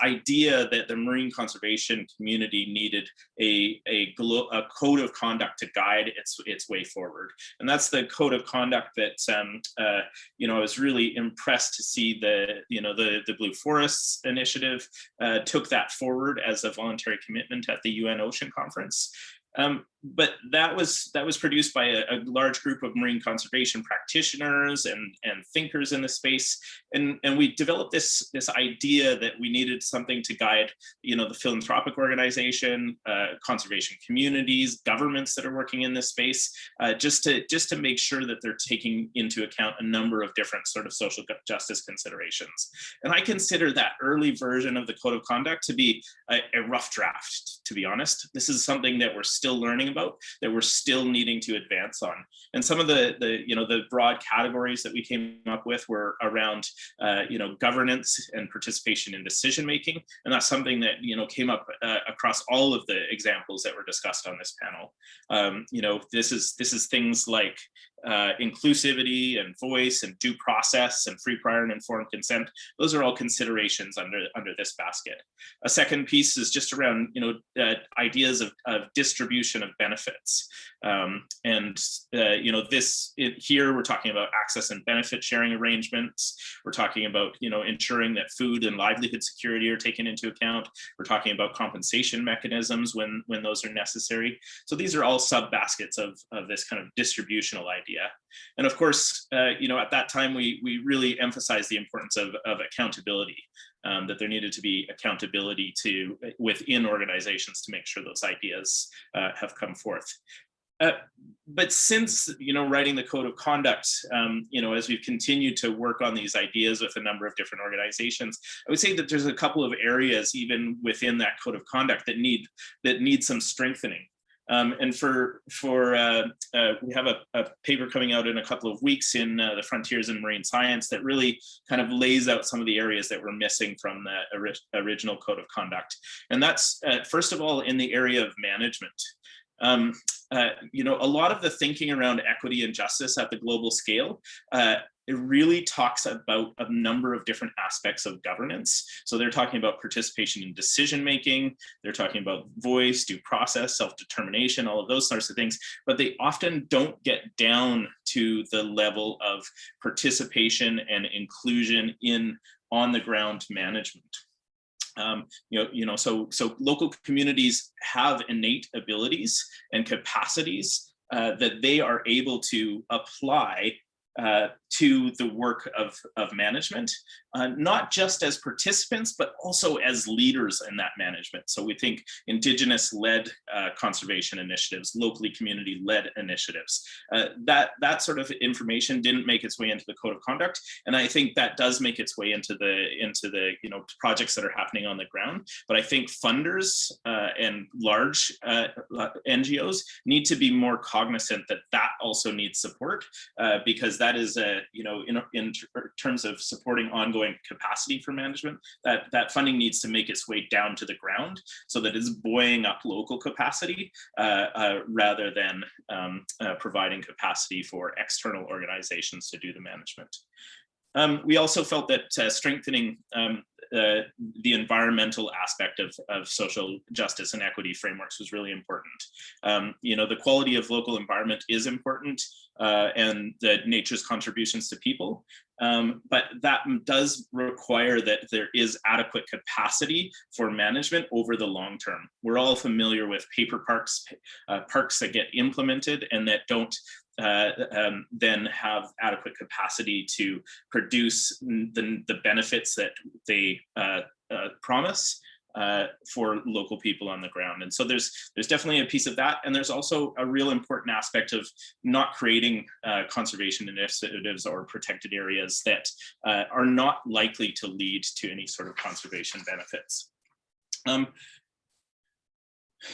idea that the marine conservation community needed a code of conduct to guide its way forward. And that's the code of conduct that I was really impressed to see the Blue Forests Initiative took that forward as a voluntary commitment at the UN Ocean Conference. But that was produced by a large group of marine conservation practitioners and thinkers in the space, and we developed this idea that we needed something to guide, the philanthropic organization, conservation communities, governments that are working in this space, just to make sure that they're taking into account a number of different sort of social justice considerations. And I consider that early version of the code of conduct to be a rough draft, to be honest. This is something that we're still learning about, that we're still needing to advance on. And some of the broad categories that we came up with were around governance and participation in decision making, and that's something that came up across all of the examples that were discussed on this panel. This is things like inclusivity and voice and due process and free, prior, and informed consent. Those are all considerations under this basket. A second piece is just around ideas of distribution of benefits, here we're talking about access and benefit sharing arrangements. We're talking about ensuring that food and livelihood security are taken into account. We're talking about compensation mechanisms when those are necessary. So these are all sub baskets of this kind of distributional idea. And of course, at that time, we really emphasized the importance of accountability, that there needed to be accountability within organizations to make sure those ideas have come forth. But since writing the code of conduct, as we've continued to work on these ideas with a number of different organizations, I would say that there's a couple of areas even within that code of conduct that need some strengthening. And we have a paper coming out in a couple of weeks in the Frontiers in Marine Science that really kind of lays out some of the areas that were missing from the original code of conduct. And that's first of all in the area of management. A lot of the thinking around equity and justice at the global scale, it really talks about a number of different aspects of governance. So they're talking about participation in decision-making, they're talking about voice, due process, self-determination, all of those sorts of things, but they often don't get down to the level of participation and inclusion in on-the-ground management. So local communities have innate abilities and capacities that they are able to apply to the work of management, not just as participants, but also as leaders in that management. So we think Indigenous-led conservation initiatives, locally community-led initiatives. That sort of information didn't make its way into the code of conduct, and I think that does make its way into the projects that are happening on the ground. But I think funders and large NGOs need to be more cognizant that also needs support, because that is in terms of supporting ongoing capacity for management, that funding needs to make its way down to the ground so that it's buoying up local capacity rather than providing capacity for external organizations to do the management. We also felt that strengthening the environmental aspect of social justice and equity frameworks was really important. The quality of local environment is important. and the nature's contributions to people. But that does require that there is adequate capacity for management over the long term. We're all familiar with paper parks, parks that get implemented and that don't then have adequate capacity to produce the benefits that they promise for local people on the ground. And so there's definitely a piece of that. And there's also a real important aspect of not creating conservation initiatives or protected areas that are not likely to lead to any sort of conservation benefits.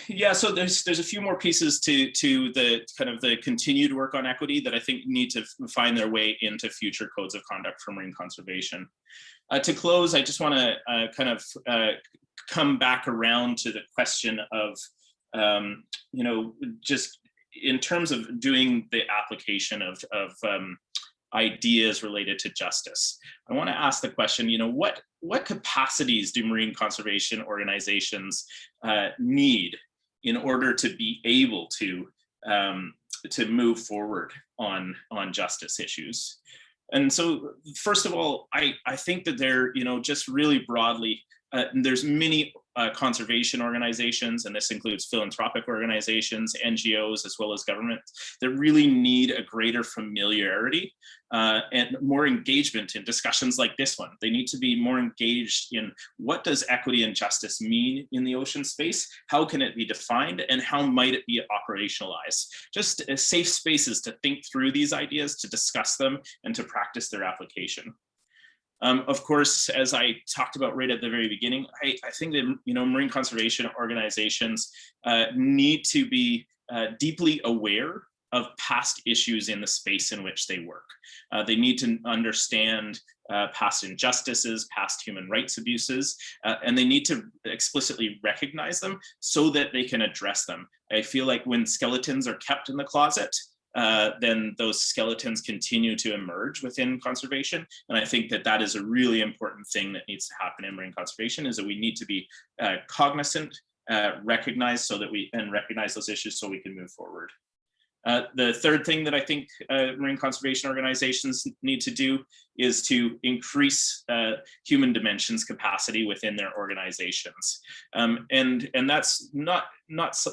Yeah, so there's a few more pieces to the kind of the continued work on equity that I think need to find their way into future codes of conduct for marine conservation. To close, I just want to kind of come back around to the question of, you know, just in terms of doing the application of ideas related to justice. I want to ask the question, you know, what capacities do marine conservation organizations need in order to be able to move forward on justice issues? And so, first of all, I think that there, you know, just really broadly, there's many conservation organizations, and this includes philanthropic organizations, NGOs, as well as governments, that really need a greater familiarity and more engagement in discussions like this one. They need to be more engaged in what does equity and justice mean in the ocean space? How can it be defined? And how might it be operationalized? Just safe spaces to think through these ideas, to discuss them, and to practice their application. Of course, as I talked about right at the very beginning, I think that, you know, marine conservation organizations need to be deeply aware of past issues in the space in which they work. They need to understand past injustices, past human rights abuses, and they need to explicitly recognize them so that they can address them. I feel like when skeletons are kept in the closet, then those skeletons continue to emerge within conservation. And I think that that is a really important thing that needs to happen in marine conservation, is that we need to be cognizant, recognize those issues so we can move forward. The third thing that I think marine conservation organizations need to do is to increase human dimensions capacity within their organizations. And that's not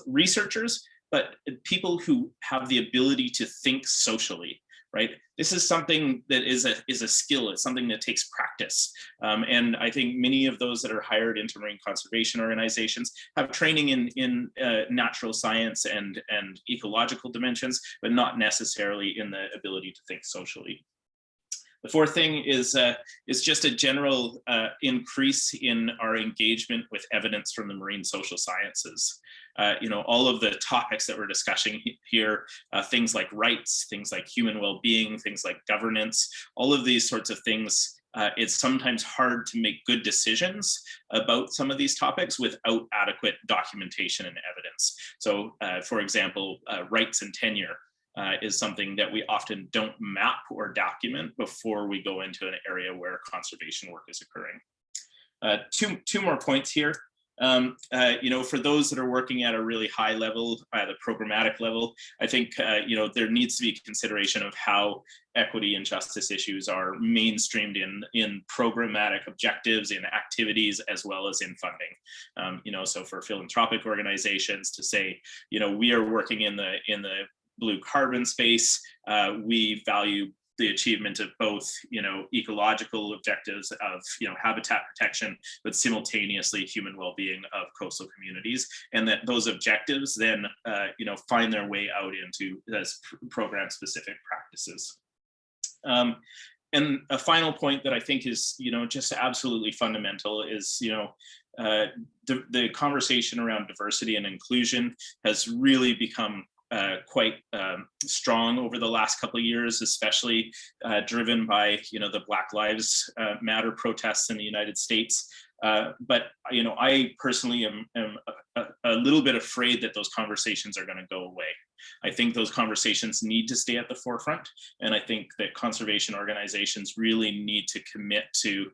researchers, but people who have the ability to think socially, right? This is something that is a skill. It's something that takes practice. And I think many of those that are hired into marine conservation organizations have training in natural science and ecological dimensions, but not necessarily in the ability to think socially. The fourth thing is just a general increase in our engagement with evidence from the marine social sciences. You know, all of the topics that we're discussing here, things like rights, things like human well-being, things like governance, all of these sorts of things, it's sometimes hard to make good decisions about some of these topics without adequate documentation and evidence. So, for example, rights and tenure is something that we often don't map or document before we go into an area where conservation work is occurring. Two more points here. You know, for those that are working at a really high level, the programmatic level, I think, you know, there needs to be consideration of how equity and justice issues are mainstreamed in programmatic objectives, in activities, as well as in funding. You know, so for philanthropic organizations to say, you know, we are working in the blue carbon space, we value the achievement of both, you know, ecological objectives of, you know, habitat protection, but simultaneously human well-being of coastal communities, and that those objectives then, you know, find their way out into program-specific practices. And a final point that I think is, you know, just absolutely fundamental is, you know, the conversation around diversity and inclusion has really become quite strong over the last couple of years, especially driven by, you know, the Black Lives Matter protests in the United States. But I personally am a little bit afraid that those conversations are going to go away. I think those conversations need to stay at the forefront, and I think that conservation organizations really need to commit to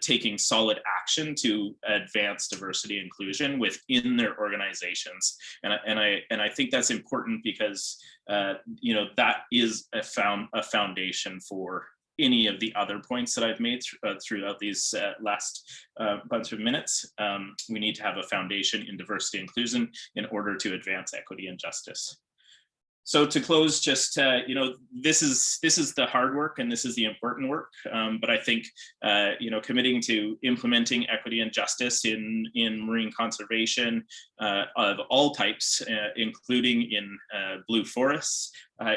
taking solid action to advance diversity and inclusion within their organizations. And I think that's important because that is a foundation for any of the other points that I've made throughout these last bunch of minutes. We need to have a foundation in diversity and inclusion in order to advance equity and justice. So to close, just this is the hard work and this is the important work. But I think committing to implementing equity and justice in marine conservation of all types, including in blue forests,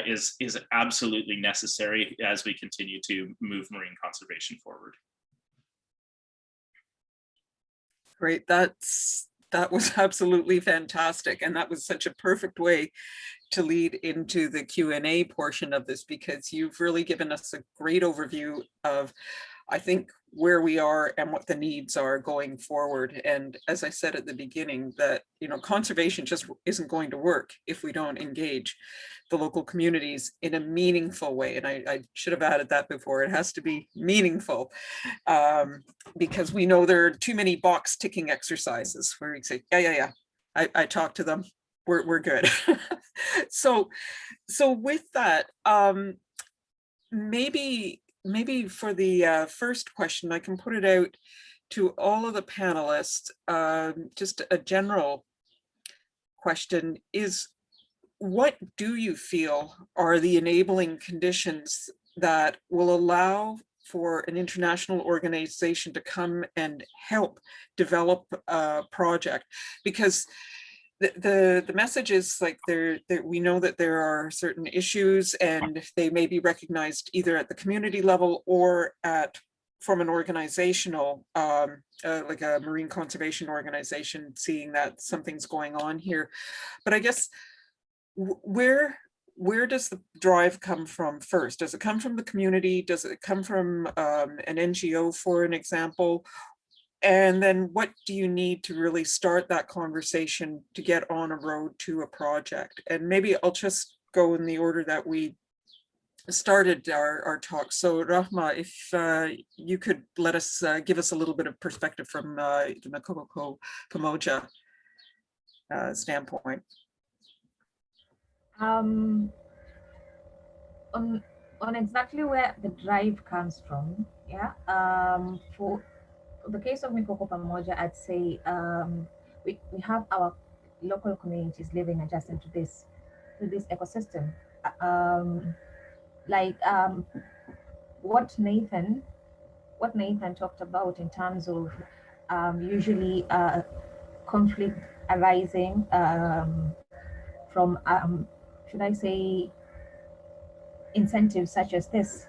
is absolutely necessary as we continue to move marine conservation forward. Great, that was absolutely fantastic, and that was such a perfect way to lead into the Q&A portion of this, because you've really given us a great overview of, I think, where we are and what the needs are going forward. And as I said at the beginning, that conservation just isn't going to work if we don't engage the local communities in a meaningful way. And I should have added that before. It has to be meaningful, because we know there are too many box ticking exercises where you say, yeah, I talked to them, we're good. So with that, maybe for the first question, I can put it out to all of the panelists. Just a general question is, what do you feel are the enabling conditions that will allow for an international organization to come and help develop a project? Because the message is like we know that there are certain issues and they may be recognized either at the community level or from an organizational, like a marine conservation organization, seeing that something's going on here. But I guess where does the drive come from first? Does it come from the community? Does it come from an NGO, for an example? And then what do you need to really start that conversation to get on a road to a project? And maybe I'll just go in the order that we started our talk. So Rahma, if you could let us give us a little bit of perspective from the Makoko Pamoja standpoint. On exactly where the drive comes from, yeah. For the case of Mikoko Pamoja, I'd say we have our local communities living adjacent to this ecosystem. What Nathan talked about in terms of usually conflict arising from should I say incentives such as this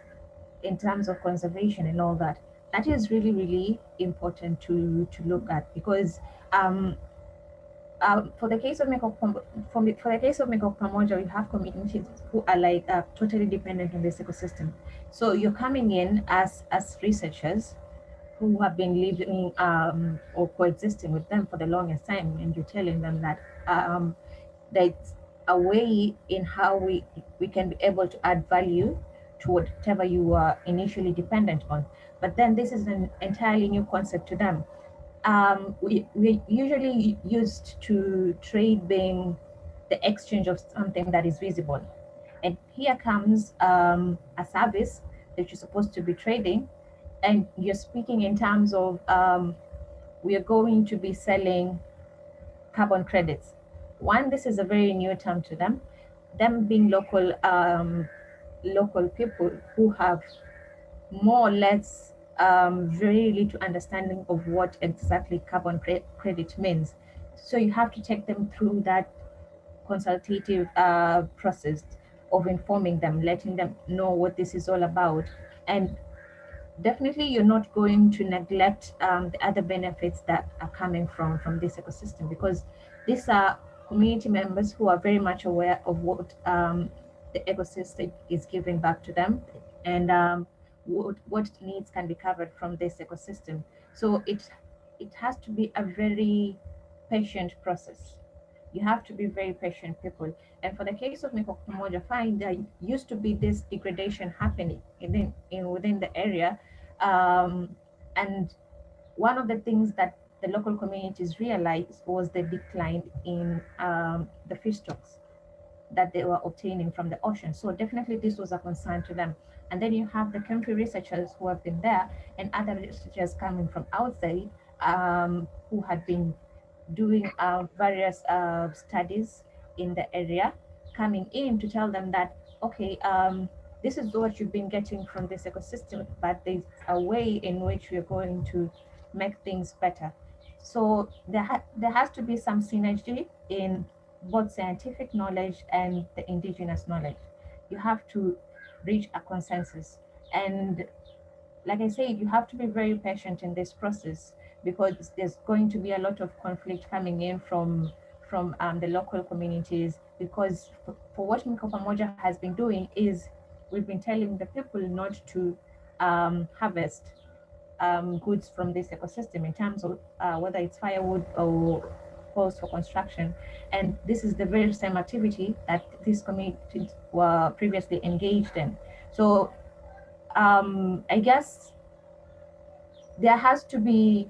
in terms of conservation and all that. That is really, really important to look at, because for the case of Mikoko Pamoja, you have communities who are totally dependent on this ecosystem. So you're coming in as researchers who have been living or coexisting with them for the longest time, and you're telling them that there's a way in how we can be able to add value to whatever you are initially dependent on. But then this is an entirely new concept to them. We're usually used to trade being the exchange of something that is visible. And here comes a service that you're supposed to be trading, and you're speaking in terms of we are going to be selling carbon credits. One, this is a very new term to them. Them being local people who have more or less very little understanding of what exactly carbon credit means. So you have to take them through that consultative process of informing them, letting them know what this is all about. And definitely you're not going to neglect the other benefits that are coming from this ecosystem, because these are community members who are very much aware of what the ecosystem is giving back to them, and what needs can be covered from this ecosystem. So it it has to be a very patient process. You have to be very patient people. And for the case of Mekong Pamoja, find there used to be this degradation happening within the area. And one of the things that the local communities realized was the decline in the fish stocks that they were obtaining from the ocean. So definitely this was a concern to them. And then you have the country researchers who have been there and other researchers coming from outside who had been doing various studies in the area, coming in to tell them that, okay, this is what you've been getting from this ecosystem, but there's a way in which we're going to make things better. So there has to be some synergy in both scientific knowledge and the indigenous knowledge. You have to reach a consensus. And like I said, you have to be very patient in this process because there's going to be a lot of conflict coming in from the local communities, because for what Miko Pamoja has been doing is we've been telling the people not to harvest goods from this ecosystem in terms of whether it's firewood or poles for construction. And this is the very same activity that these communities were previously engaged in. So I guess there has to be,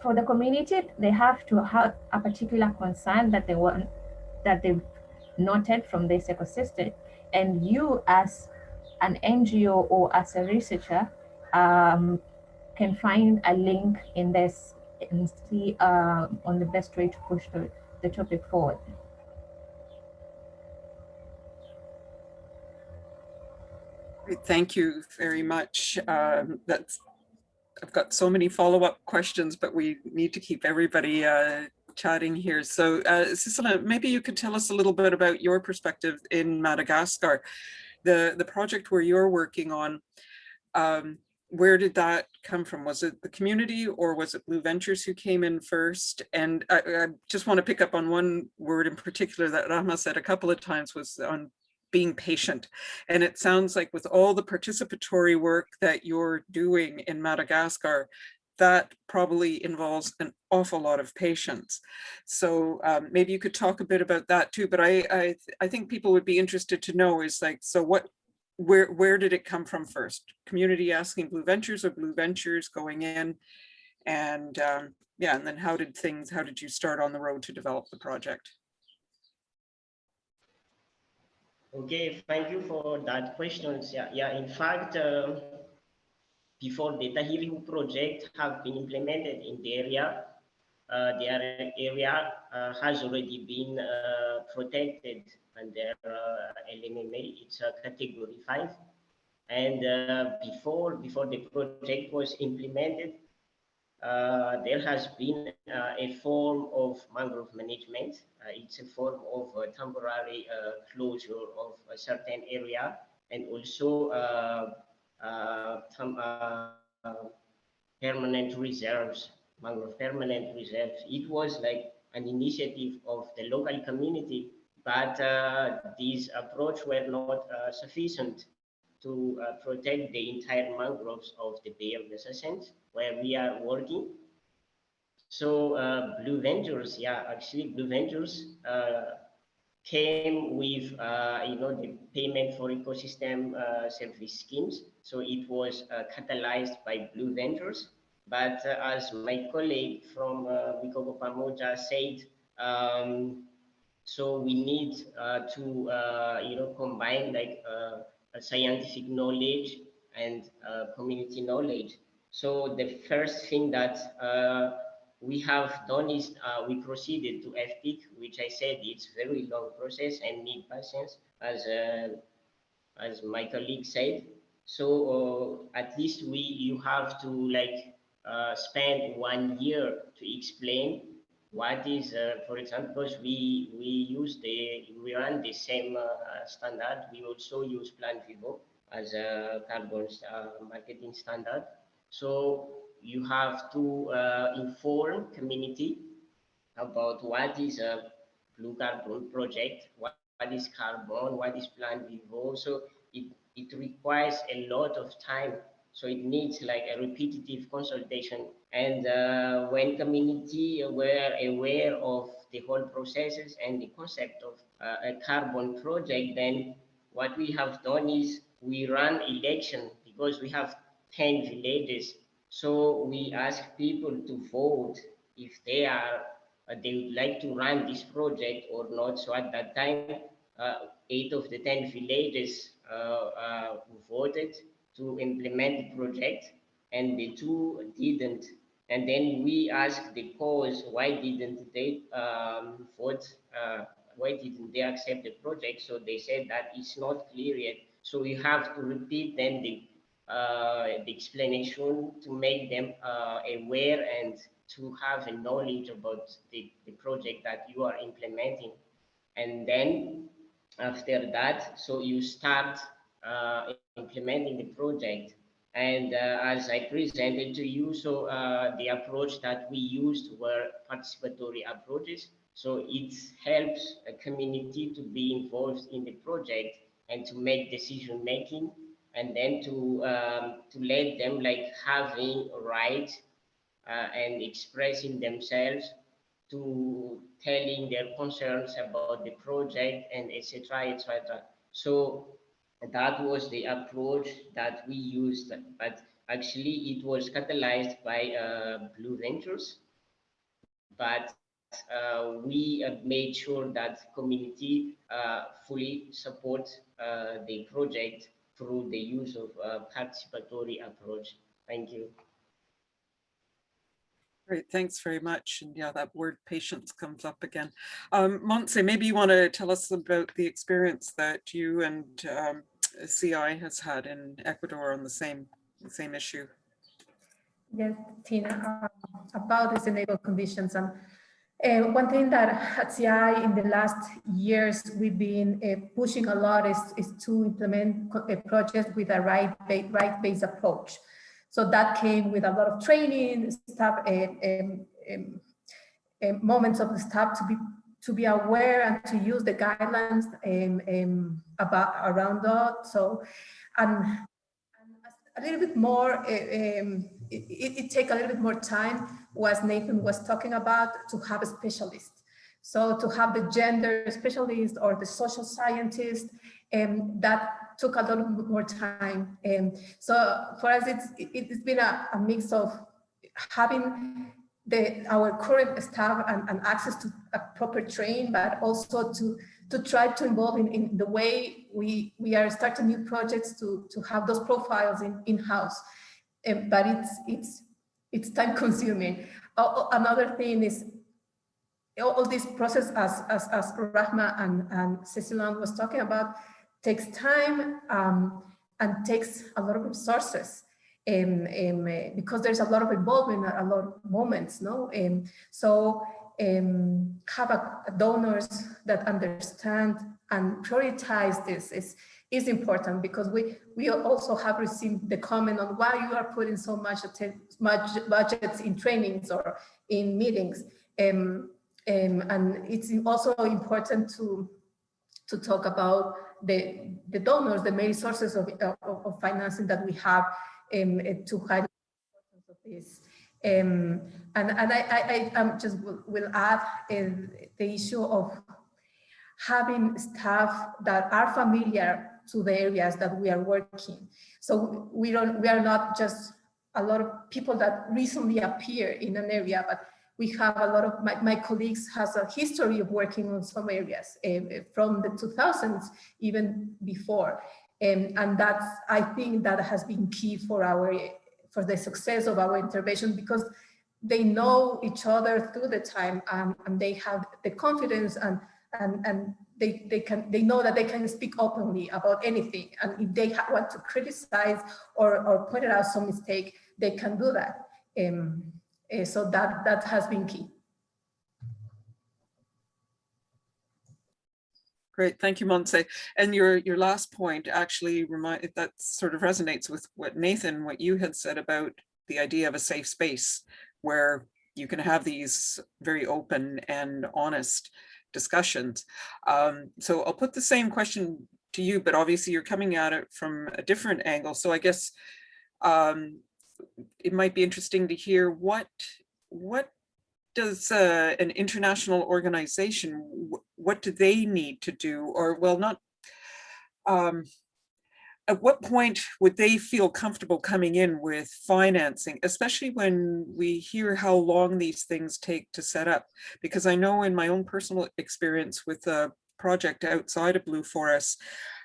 for the community, they have to have a particular concern that they've noted from this ecosystem. And you as an NGO or as a researcher can find a link in this and see on the best way to push the topic forward. Thank you very much. I've got so many follow-up questions, but we need to keep everybody chatting here. So Cecilia, maybe you could tell us a little bit about your perspective in Madagascar, the project where you're working on. Where did that come from? Was it the community or was it Blue Ventures who came in first? And I just want to pick up on one word in particular that Rahma said a couple of times, was on being patient. And it sounds like with all the participatory work that you're doing in Madagascar, that probably involves an awful lot of patience. So maybe you could talk a bit about that too. But I think people would be interested to know is like, so where did it come from first? Community asking Blue Ventures or Blue Ventures going in? And yeah, and then how did you start on the road to develop the project? Okay, thank you for that question. Yeah, in fact, before the Tahiru project have been implemented in the area has already been protected under LMMA. It's a category 5. And before the project was implemented, there has been a form of mangrove management. It's a form of temporary closure of a certain area, and also permanent reserves, mangrove permanent reserves. It was like an initiative of the local community, but these approach were not sufficient to protect the entire mangroves of the Bay of the Sessions where we are working. So Blue Ventures, actually Blue Ventures came with the payment for ecosystem service schemes. So it was catalyzed by Blue Ventures. But as my colleague from Wikoko Pamoja said, so we need to combine like scientific knowledge and community knowledge. So the first thing that we have done is we proceeded to FPIC, which I said it's very long process and need patience, as my colleague said. So at least you have to like spend 1 year to explain what is, for example, because we run the same standard. We also use Plan Vivo as a carbon marketing standard. So you have to inform community about what is a blue carbon project, what is carbon, what is Plan Vivo. So it requires a lot of time. So it needs like a repetitive consultation And when community were aware of the whole processes and the concept of a carbon project, then what we have done is we run election because we have 10 villages. So we ask people to vote if they would like to run this project or not. So at that time, 8 of the 10 villages voted to implement the project, and the 2 didn't. And then we asked the cause, why didn't they vote? Why didn't they accept the project? So they said that it's not clear yet. So we have to repeat then the explanation to make them aware and to have a knowledge about the project that you are implementing. And then after that, so you start implementing the project. And as I presented to you, so the approach that we used were participatory approaches. So it helps a community to be involved in the project and to make decision making, and then to let them like having right and expressing themselves, to telling their concerns about the project, and etc., etc. So that was the approach that we used, but actually it was catalyzed by Blue Ventures, but we made sure that community fully support the project through the use of participatory approach. Thank you. Great, thanks very much. And yeah, that word patience comes up again. Montse, maybe you want to tell us about the experience that you and CI has had in Ecuador on the same issue. Yes, Tina, about the Senegal conditions. One thing that at CI in the last years we've been pushing a lot is to implement projects with a right-based approach. So that came with a lot of training, staff, moments of the staff to be aware and to use the guidelines around that. So, and a little bit more, it take a little bit more time, as Nathan was talking about, to have a specialist. So to have the gender specialist or the social scientist, that took a lot more time. So for us, it's been a mix of having our current staff and access to a proper train, but also to try to involve in the way we are starting new projects to have those profiles in-house. But it's time consuming. Another thing is all this process, as Rahma and Cecilan was talking about, takes time and takes a lot of resources. Because there's a lot of involvement, a lot of moments, no? So have donors that understand and prioritize this is important, because we also have received the comment on why you are putting so much budgets in trainings or in meetings. And it's also important to talk about the donors, the main sources of financing that we have, to highlight the importance of this. And I just will add the issue of having staff that are familiar to the areas that we are working. So we are not just a lot of people that recently appear in an area, but we have a lot of my colleagues has a history of working on some areas from the 2000s, even before. And that's, I think that has been key for the success of our intervention, because they know each other through the time, and they have the confidence and they know that they can speak openly about anything. And if they want to criticize or point out some mistake, they can do that. So that has been key. Great, thank you, Montse. And your last point actually that sort of resonates with what you had said about the idea of a safe space where you can have these very open and honest discussions. So I'll put the same question to you, but obviously you're coming at it from a different angle. So I guess it might be interesting to hear what does an international organization, what do they need to do, or well, not, at what point would they feel comfortable coming in with financing, especially when we hear how long these things take to set up? Because I know in my own personal experience with a project outside of Blue Forest,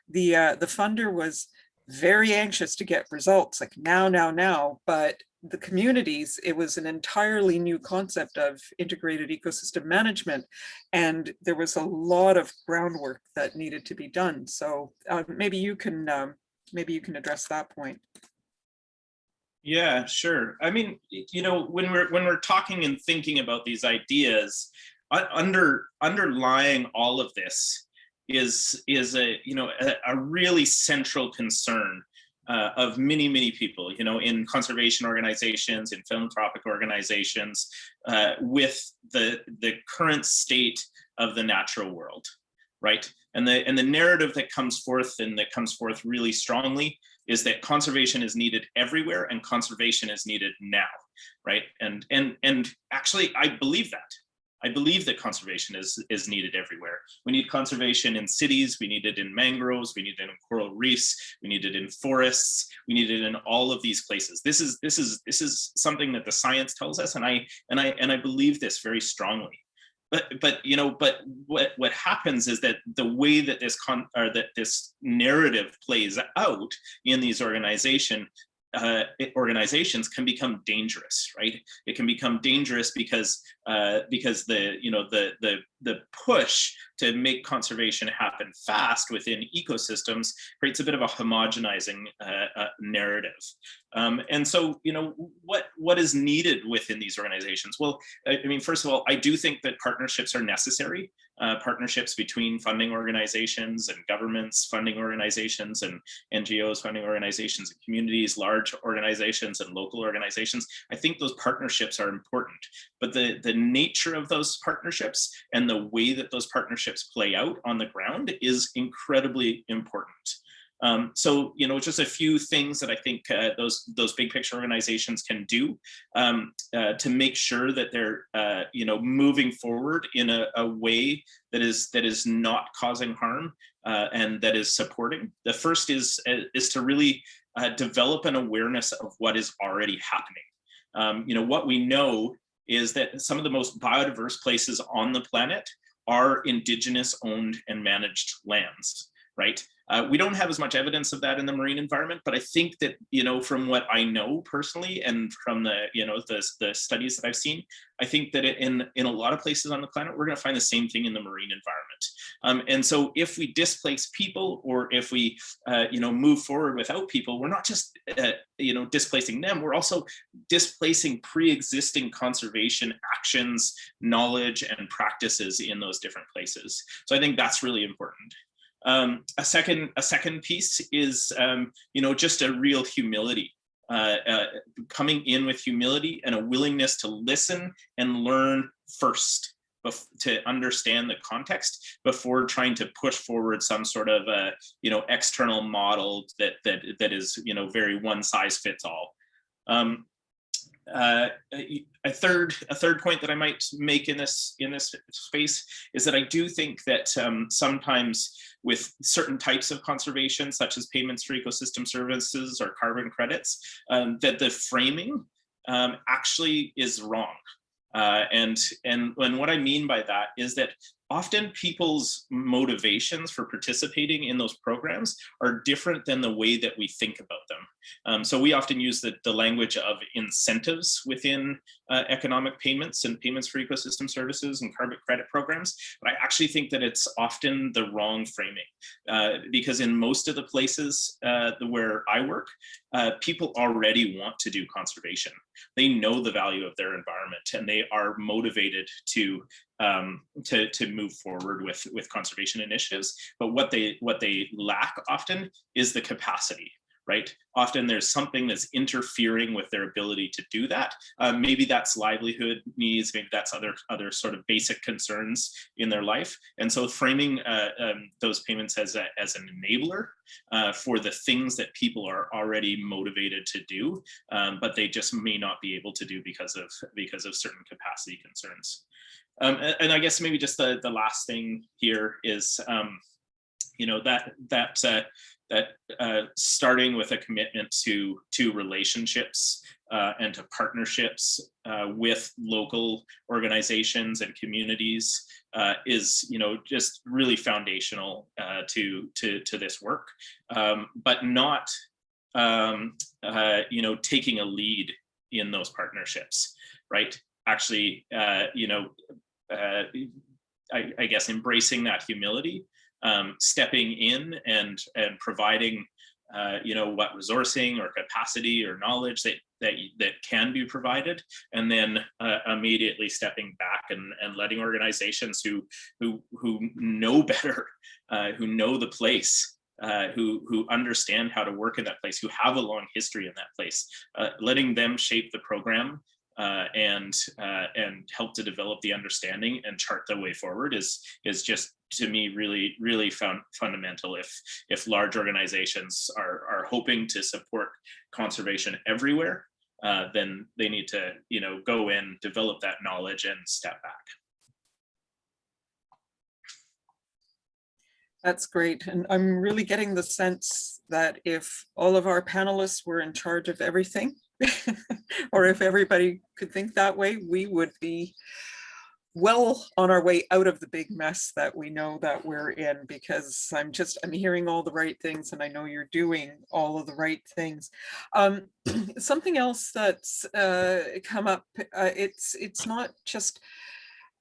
the funder was very anxious to get results, like now, but the communities, it was an entirely new concept of integrated ecosystem management, and there was a lot of groundwork that needed to be done. So maybe you can address that point. Yeah, sure. I mean, you know, when we're talking and thinking about these ideas, underlying all of this is a really central concern of many people, you know, in conservation organizations, in philanthropic organizations, with the current state of the natural world, right? And the narrative that comes forth really strongly is that conservation is needed everywhere and conservation is needed now, right? And actually, I believe that. I believe that conservation is needed everywhere. We need conservation in cities, we need it in mangroves, we need it in coral reefs, we need it in forests, we need it in all of these places. This is something that the science tells us, and I believe this very strongly. But what happens is that the way that this narrative plays out in these organizations can become dangerous, right? It can become dangerous because the push to make conservation happen fast within ecosystems creates a bit of a homogenizing narrative. And so, you know, what is needed within these organizations? Well, I mean, first of all, I do think that partnerships are necessary. Partnerships between funding organizations and governments, funding organizations and NGOs, funding organizations and communities, large organizations and local organizations. I think those partnerships are important, but the nature of those partnerships and the way that those partnerships play out on the ground is incredibly important. So, you know, just a few things that I think those big picture organizations can do to make sure that they're, moving forward in a way that is not causing harm and that is supporting. The first is to really develop an awareness of what is already happening. What we know is that some of the most biodiverse places on the planet are indigenous owned and managed lands, right? We don't have as much evidence of that in the marine environment, but I think that, you know, from what I know personally and from the studies that I've seen, I think that in a lot of places on the planet, we're going to find the same thing in the marine environment. And so if we displace people, or if we, move forward without people, we're not just, displacing them, we're also displacing pre-existing conservation actions, knowledge, and practices in those different places. So I think that's really important. A second piece is, just a real humility, coming in with humility and a willingness to listen and learn first, to understand the context before trying to push forward some sort of external model that is very one size fits all. A third point that I might make in this space is that I do think that sometimes with certain types of conservation, such as payments for ecosystem services or carbon credits, that the framing actually is wrong. And what I mean by that is that often people's motivations for participating in those programs are different than the way that we think about them. So we often use the language of incentives within economic payments and payments for ecosystem services and carbon credit programs, but I actually think that it's often the wrong framing, because in most of the places where I work, people already want to do conservation. They know the value of their environment and they are motivated to move forward with conservation initiatives. But what they lack often is the capacity, right? Often there's something that's interfering with their ability to do that. Maybe that's livelihood needs, maybe that's other sort of basic concerns in their life. And so framing those payments as an enabler for the things that people are already motivated to do, but they just may not be able to do because of certain capacity concerns. And I guess maybe just the last thing here is, you know, that starting with a commitment to relationships and to partnerships with local organizations and communities is, you know, just really foundational to this work, but not, you know, taking a lead in those partnerships, right? Actually, you know, I guess embracing that humility, stepping in and providing, you know, what resourcing or capacity or knowledge that can be provided, and then immediately stepping back and letting organizations who know better, who know the place, who understand how to work in that place, who have a long history in that place, letting them shape the program and help to develop the understanding and chart the way forward is just, to me, really fundamental. If large organizations are hoping to support conservation everywhere, then they need to, you know, go in, develop that knowledge, and step back. That's great. And I'm really getting the sense that if all of our panelists were in charge of everything, or if everybody could think that way, we would be well on our way out of the big mess that we know that we're in, because I'm hearing all the right things, and I know you're doing all of the right things. Something else that's come up, it's not just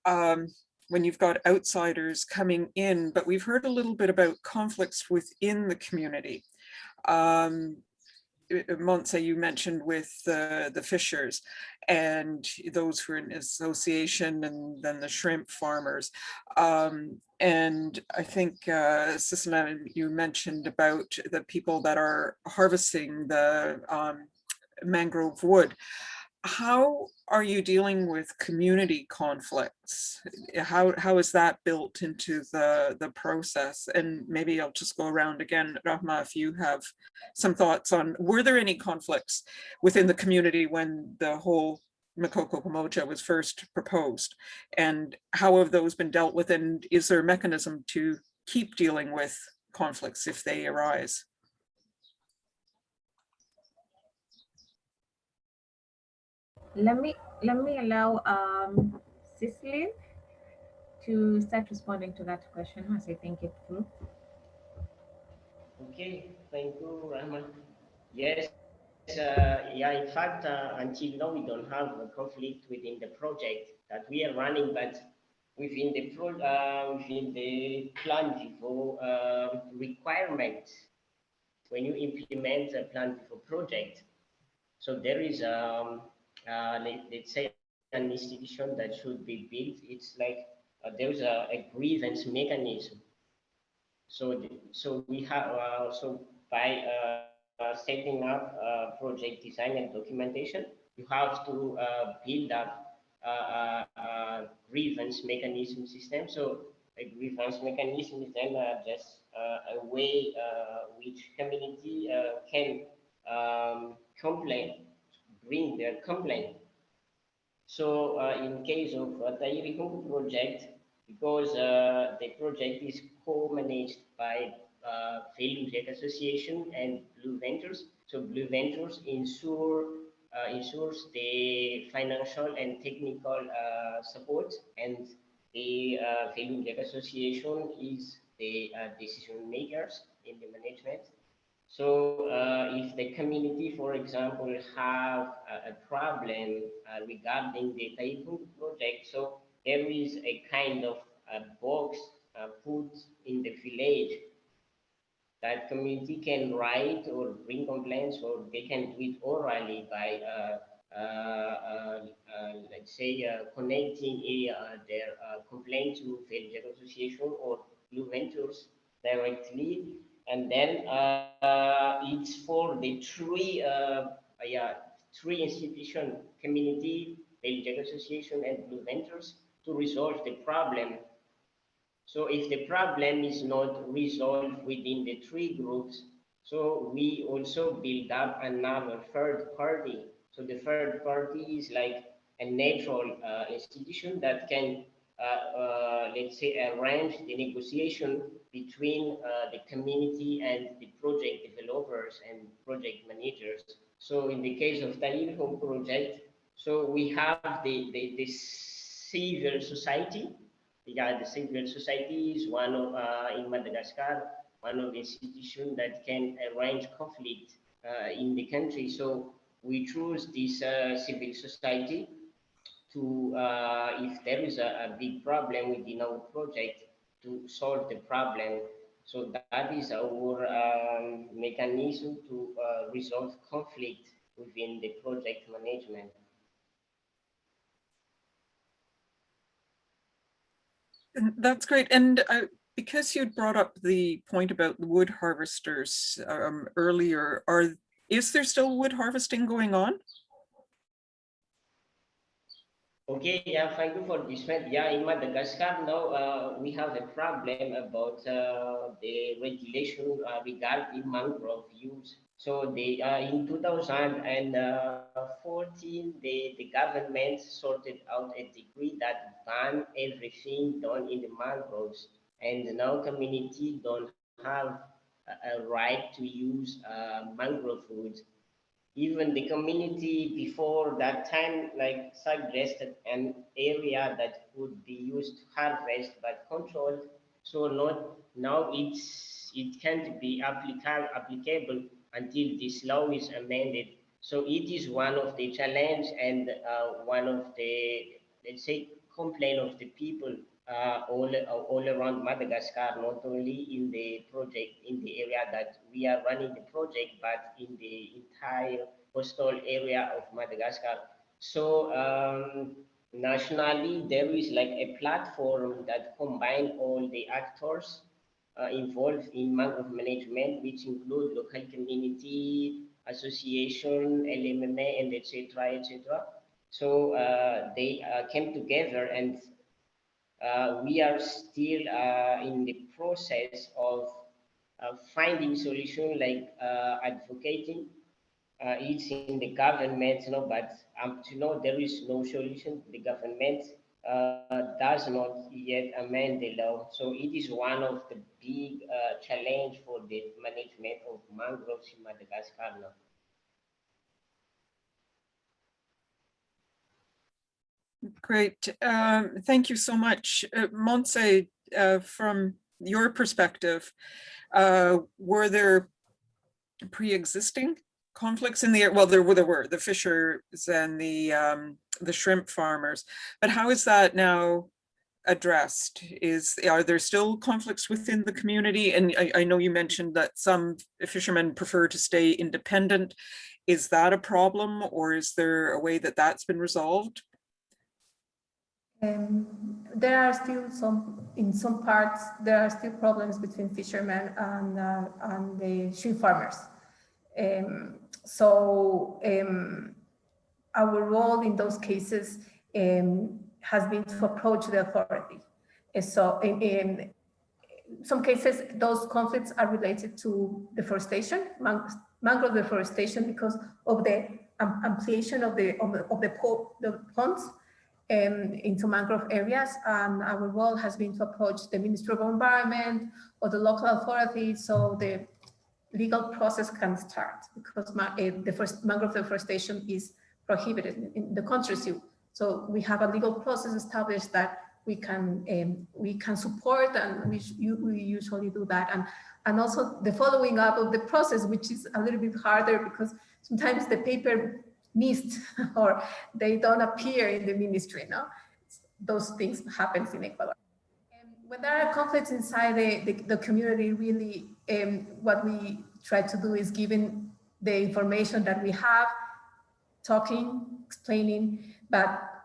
when you've got outsiders coming in, but we've heard a little bit about conflicts within the community. Montse, you mentioned with the fishers and those who are in association, and then the shrimp farmers. And I think, Cicely, you mentioned about the people that are harvesting the mangrove wood. How are you dealing with community conflicts? How is that built into the process? And maybe I'll just go around again, Rahma, if you have some thoughts on, were there any conflicts within the community when the whole Makoko Pamoja was first proposed? And how have those been dealt with? And is there a mechanism to keep dealing with conflicts if they arise? Let me allow Cicely to start responding to that question as I think it through. Okay, thank you, Rahman. Yes, yeah, in fact, until now, we don't have a conflict within the project that we are running, but within the plan vivo requirements, when you implement a plan vivo project, so there is, let's say, an institution that should be built. It's like there's a grievance mechanism. So we have so by setting up project design and documentation, you have to build up a grievance mechanism system. So a grievance mechanism is then just a way which community can complain, bring their complaint. So in case of Tairi Home project, because the project is co-managed by Failure Association and Blue Ventures. So Blue Ventures ensures the financial and technical support, and the Failure Association is the decision makers in the management. So if the community, for example, have a problem regarding the Taipung project, so there is a kind of a box put in the village that community can write or bring complaints, or they can do it orally by, let's say, connecting their complaint to Failure Association or Blue Ventures directly. And then it's for the three institution, community, Belgian Association, and Blue Ventures to resolve the problem. So if the problem is not resolved within the three groups, so we also build up another third party. So the third party is like a neutral institution that can, let's say, arrange the negotiation between the community and the project developers and project managers. So in the case of Talil Home Project, so we have the civil society. Yeah, the civil society is one of, in Madagascar, one of the institutions that can arrange conflict in the country. So we choose this civil society to, if there is a big problem within our project, to solve the problem. So that is our mechanism to resolve conflict within the project management. That's great. And because you'd brought up the point about the wood harvesters earlier, is there still wood harvesting going on? Okay, yeah, thank you for this one. Yeah, in Madagascar now we have a problem about the regulation regarding mangrove use. So they in 2014, the government sorted out a decree that banned everything done in the mangroves, and now community don't have a right to use mangrove woods. Even the community before that time like suggested an area that could be used to harvest but controlled. So not now it can't be applicable until this law is amended. So it is one of the challenge and one of the, let's say, complaint of the people all around Madagascar, not only in the project, in the area that we are running the project, but in the entire coastal area of Madagascar. So nationally, there is like a platform that combines all the actors involved in mangrove management, which include local community, association, LMMA, and etc., etc. So they came together and we are still in the process of finding solution like advocating. It's in the government, you know, but to know there is no solution. The government does not yet amend the law, so it is one of the big challenge for the management of mangroves in Madagascar now. Great. Thank you so much. Montse, from your perspective, were there pre-existing conflicts in the area? Well, there were the fishers and the shrimp farmers, but how is that now addressed? Are there still conflicts within the community? And I know you mentioned that some fishermen prefer to stay independent. Is that a problem, or is there a way that that's been resolved? There are still in some parts, there are still problems between fishermen and the shrimp farmers. Our role in those cases has been to approach the authority. So in some cases, those conflicts are related to deforestation, mangrove deforestation, because of the ampliation of the ponds into mangrove areas. And our role has been to approach the Ministry of Environment or the local authorities so the legal process can start, because mangrove deforestation is prohibited in the country. So we have a legal process established that we can support, and we usually do that. And also the following up of the process, which is a little bit harder because sometimes the paper missed or they don't appear in the ministry. No, those things happen in Ecuador. When there are conflicts inside the community, really, what we try to do is giving the information that we have, talking, explaining, but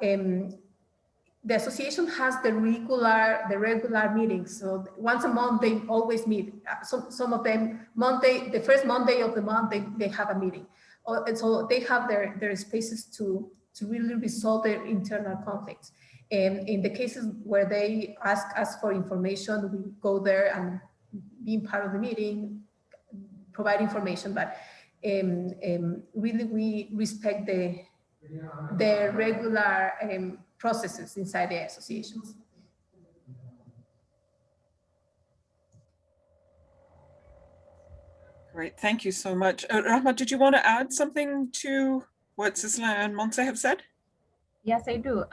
the association has the regular meetings. So once a month, they always meet. Some of them, the first Monday of the month, they have a meeting. And so they have their spaces to really resolve their internal conflicts. And in the cases where they ask us for information, we go there and being part of the meeting, provide information, but really we respect the regular processes inside the associations. Great, thank you so much. Rahma, did you want to add something to what Sisla and Montse have said? Yes, I do.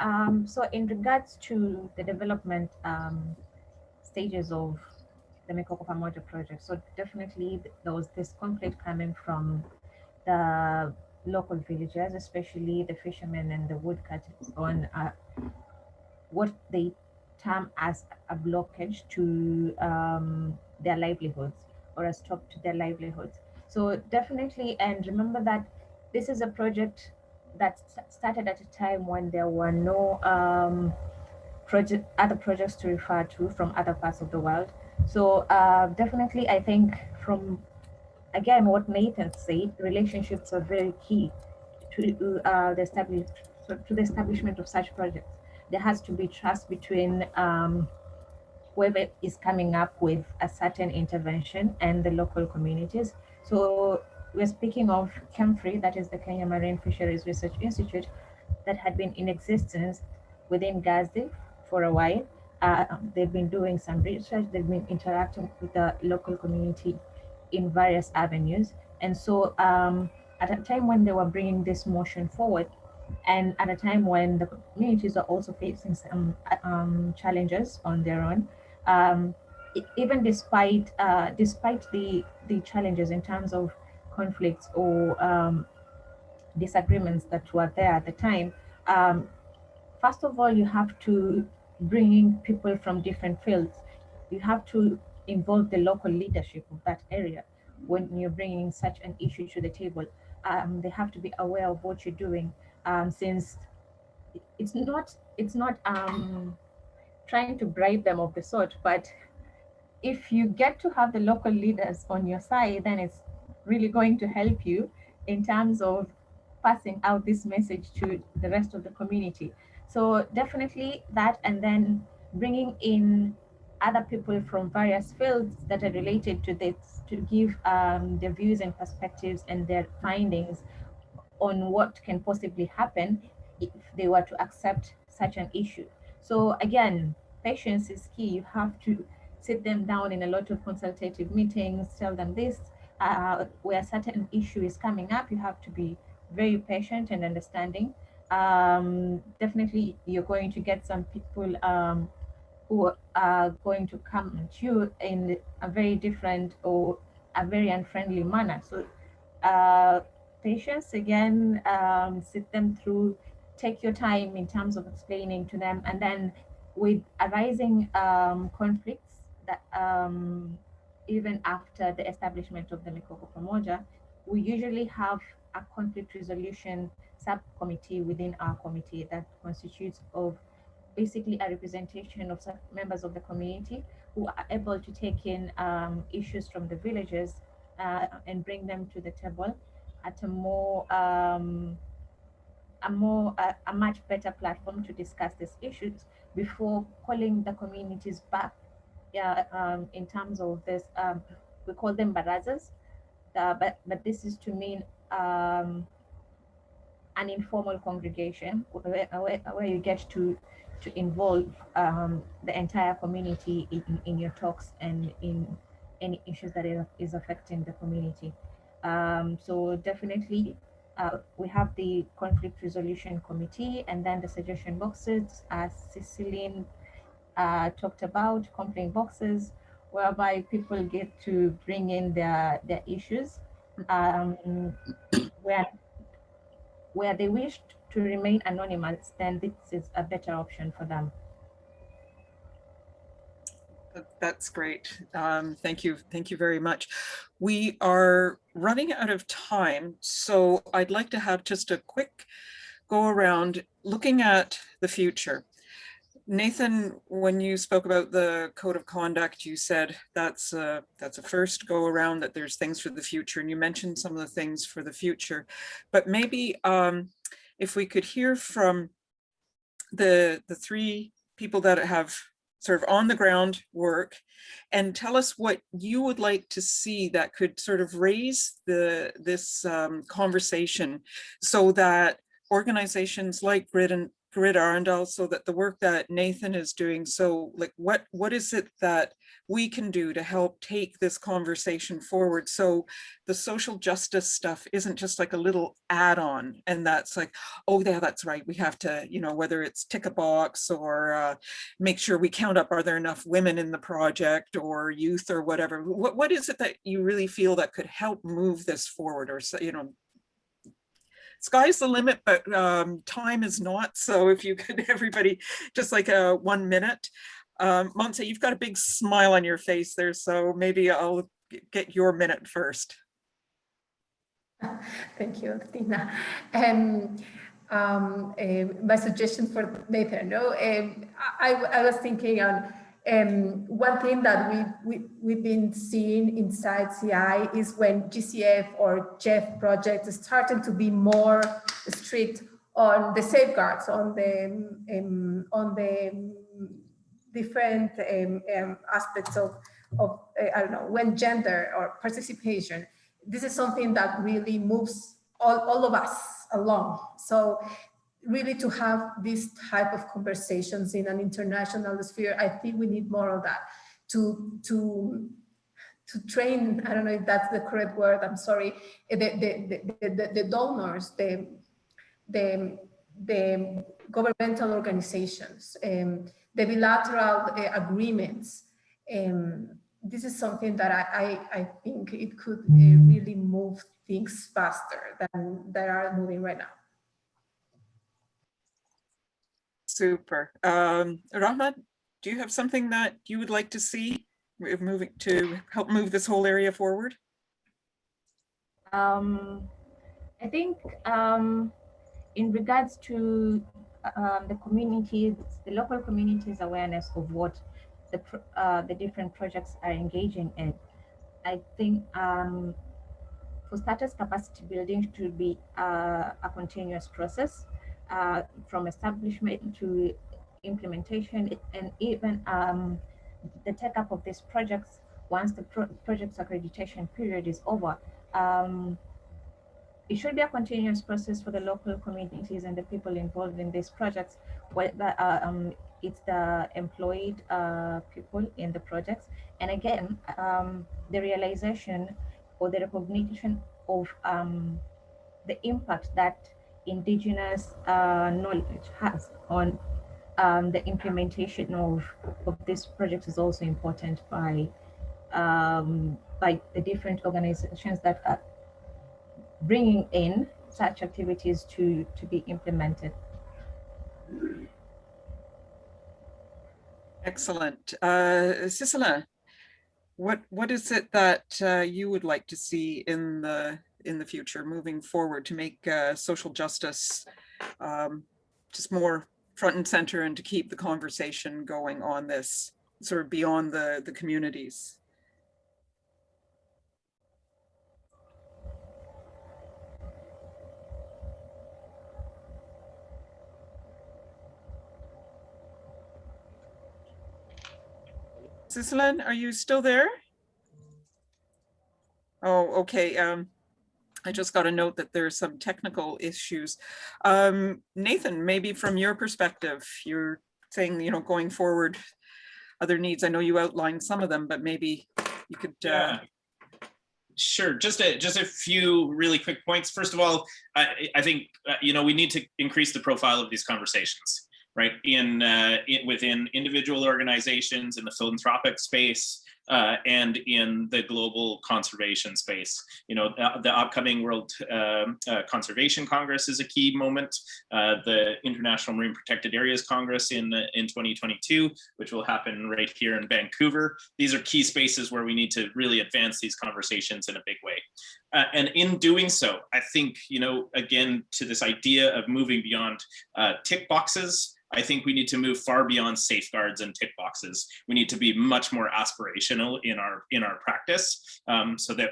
So in regards to the development stages of the Mikoko Pamoja project, so definitely there was this conflict coming from the local villagers, especially the fishermen and the woodcutters, on what they term as a blockage to their livelihoods, or a stop to their livelihoods. So definitely, and remember that this is a project that started at a time when there were no other projects to refer to from other parts of the world. So definitely, I think from, again, what Nathan said, relationships are very key to the establishment of such projects. There has to be trust between whoever is coming up with a certain intervention and the local communities. So we're speaking of KEMFRI, that is the Kenya Marine Fisheries Research Institute, that had been in existence within Gazi for a while. They've been doing some research, they've been interacting with the local community in various avenues. And so at a time when they were bringing this motion forward, and at a time when the communities are also facing some challenges on their own, even despite the challenges in terms of conflicts or disagreements that were there at the time, first of all, you have to bring in people from different fields. You have to involve the local leadership of that area when you're bringing such an issue to the table. They have to be aware of what you're doing, since it's not trying to bribe them of the sort, but if you get to have the local leaders on your side, then it's really going to help you in terms of passing out this message to the rest of the community. So definitely that, and then bringing in other people from various fields that are related to this to give their views and perspectives and their findings on what can possibly happen if they were to accept such an issue. So again, patience is key. You have to sit them down in a lot of consultative meetings, tell them this, where a certain issue is coming up, you have to be very patient and understanding. Definitely, you're going to get some people who are going to come at you in a very different or a very unfriendly manner. So patience, again, sit them through, take your time in terms of explaining to them, and then with arising conflicts that even after the establishment of the Mikoko Pamoja, we usually have a conflict resolution subcommittee within our committee that constitutes of basically a representation of some members of the community who are able to take in issues from the villagers and bring them to the table at a much better platform to discuss these issues before calling the communities back. In terms of this, we call them barazas, but this is to mean an informal congregation where you get to involve the entire community in your talks and in any issues that is affecting the community. So definitely we have the conflict resolution committee, and then the suggestion boxes, as Ceciline talked about, complaint boxes, whereby people get to bring in their issues where they wish to remain anonymous, then this is a better option for them. That's great. Thank you very much. We are running out of time, so I'd like to have just a quick go around looking at the future. Nathan, when you spoke about the code of conduct, you said that's a first go around, that there's things for the future, and you mentioned some of the things for the future. But maybe if we could hear from the three people that have sort of on the ground work, and tell us what you would like to see that could sort of raise this conversation, so that organizations like Grid Arundel, so that the work that Nathan is doing, so like what is it that we can do to help take this conversation forward, so the social justice stuff isn't just like a little add-on, and that's like, oh yeah, that's right, we have to, you know, whether it's tick a box or make sure we count up, are there enough women in the project or youth or whatever. What is it that you really feel that could help move this forward? Or, you know, sky's the limit, but time is not. So if you could, everybody, just like 1 minute. Montse, you've got a big smile on your face there, so maybe I'll get your minute first. Thank you, Tina. My suggestion for Nathan, no, I was thinking on one thing that we've been seeing inside CI is when GCF or Jeff projects starting to be more strict on the safeguards, on the different aspects of I don't know, when gender or participation. This is something that really moves all of us along. So really to have this type of conversations in an international sphere, I think we need more of that to train, I don't know if that's the correct word, I'm sorry, the donors, the governmental organizations, the bilateral agreements. This is something that I think it could really move things faster than they are moving right now. Super. Rahmat, do you have something that you would like to see moving to help move this whole area forward? I think in regards to the communities, the local communities' awareness of what the different projects are engaging in, I think for starters, capacity building should be a continuous process from establishment to implementation, and even the take up of these projects once the project's accreditation period is over. It should be a continuous process for the local communities and the people involved in these projects, whether it's the employed people in the projects. And again, the realization or the recognition of the impact that indigenous knowledge has on the implementation of this project is also important by the different organizations that are bringing in such activities to be implemented. Excellent. Sisela, what is it that you would like to see in the future moving forward to make social justice just more front and center, and to keep the conversation going on this sort of beyond the communities? Sisela, are you still there? Oh, okay. I just got a note that there's some technical issues. Nathan, maybe from your perspective, you're saying, you know, going forward, other needs. I know you outlined some of them, but maybe you could. Yeah. Sure. Just a few really quick points. First of all, I think you know, we need to increase the profile of these conversations, right? Within individual organizations, in the philanthropic space, and in the global conservation space. You know, the upcoming World Conservation Congress is a key moment. The International Marine Protected Areas Congress in 2022, which will happen right here in Vancouver. These are key spaces where we need to really advance these conversations in a big way. And in doing so, I think, you know, again, to this idea of moving beyond tick boxes, I think we need to move far beyond safeguards and tick boxes. We need to be much more aspirational in our practice, so that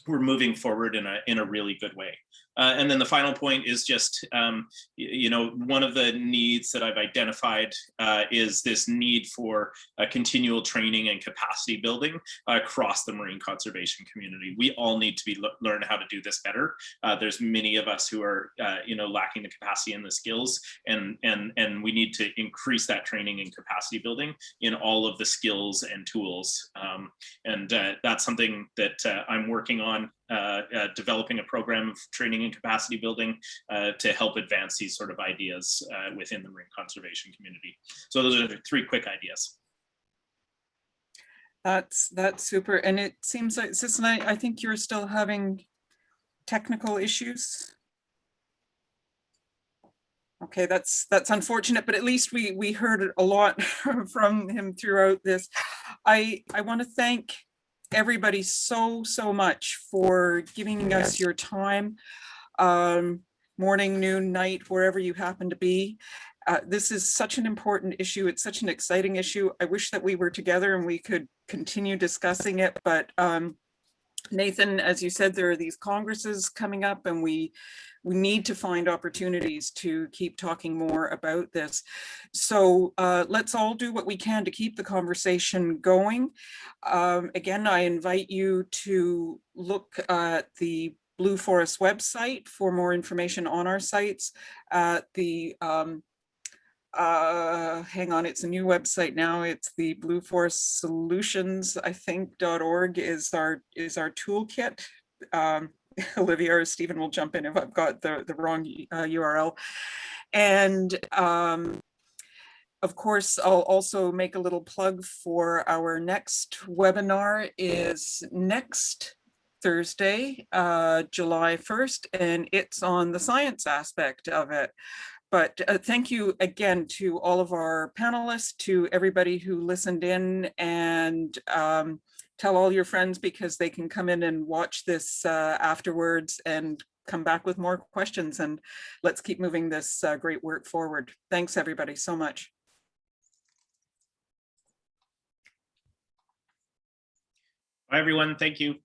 we're moving forward in a really good way. And then the final point is just, one of the needs that I've identified is this need for continual training and capacity building across the marine conservation community. We all need to learn how to do this better. There's many of us who are, lacking the capacity and the skills, and we need to increase that training and capacity building in all of the skills and tools. And that's something that I'm working on, developing a program of training and capacity building to help advance these sort of ideas within the marine conservation community. So those are the 3 quick ideas. That's super. And it seems like, Sisson, I think you're still having technical issues. Okay, that's unfortunate, but at least we heard a lot from him throughout this. I want to thank everybody so much for giving us your time, morning, noon, night, wherever you happen to be. This is such an important issue. It's such an exciting issue. I wish that we were together and we could continue discussing it, but Nathan, as you said, there are these congresses coming up, and we need to find opportunities to keep talking more about this. So let's all do what we can to keep the conversation going. Again, I invite you to look at the Blue Forest website for more information on our sites. The hang on, it's a new website now. It's the Blue Forest Solutions, I think, .org is our toolkit. Olivia or Stephen will jump in if I've got the wrong URL. And of course, I'll also make a little plug for our next webinar is next Thursday, July 1st, and it's on the science aspect of it. But thank you again to all of our panelists, to everybody who listened in, and tell all your friends, because they can come in and watch this afterwards and come back with more questions, and let's keep moving this great work forward. Thanks everybody so much. Bye everyone, thank you.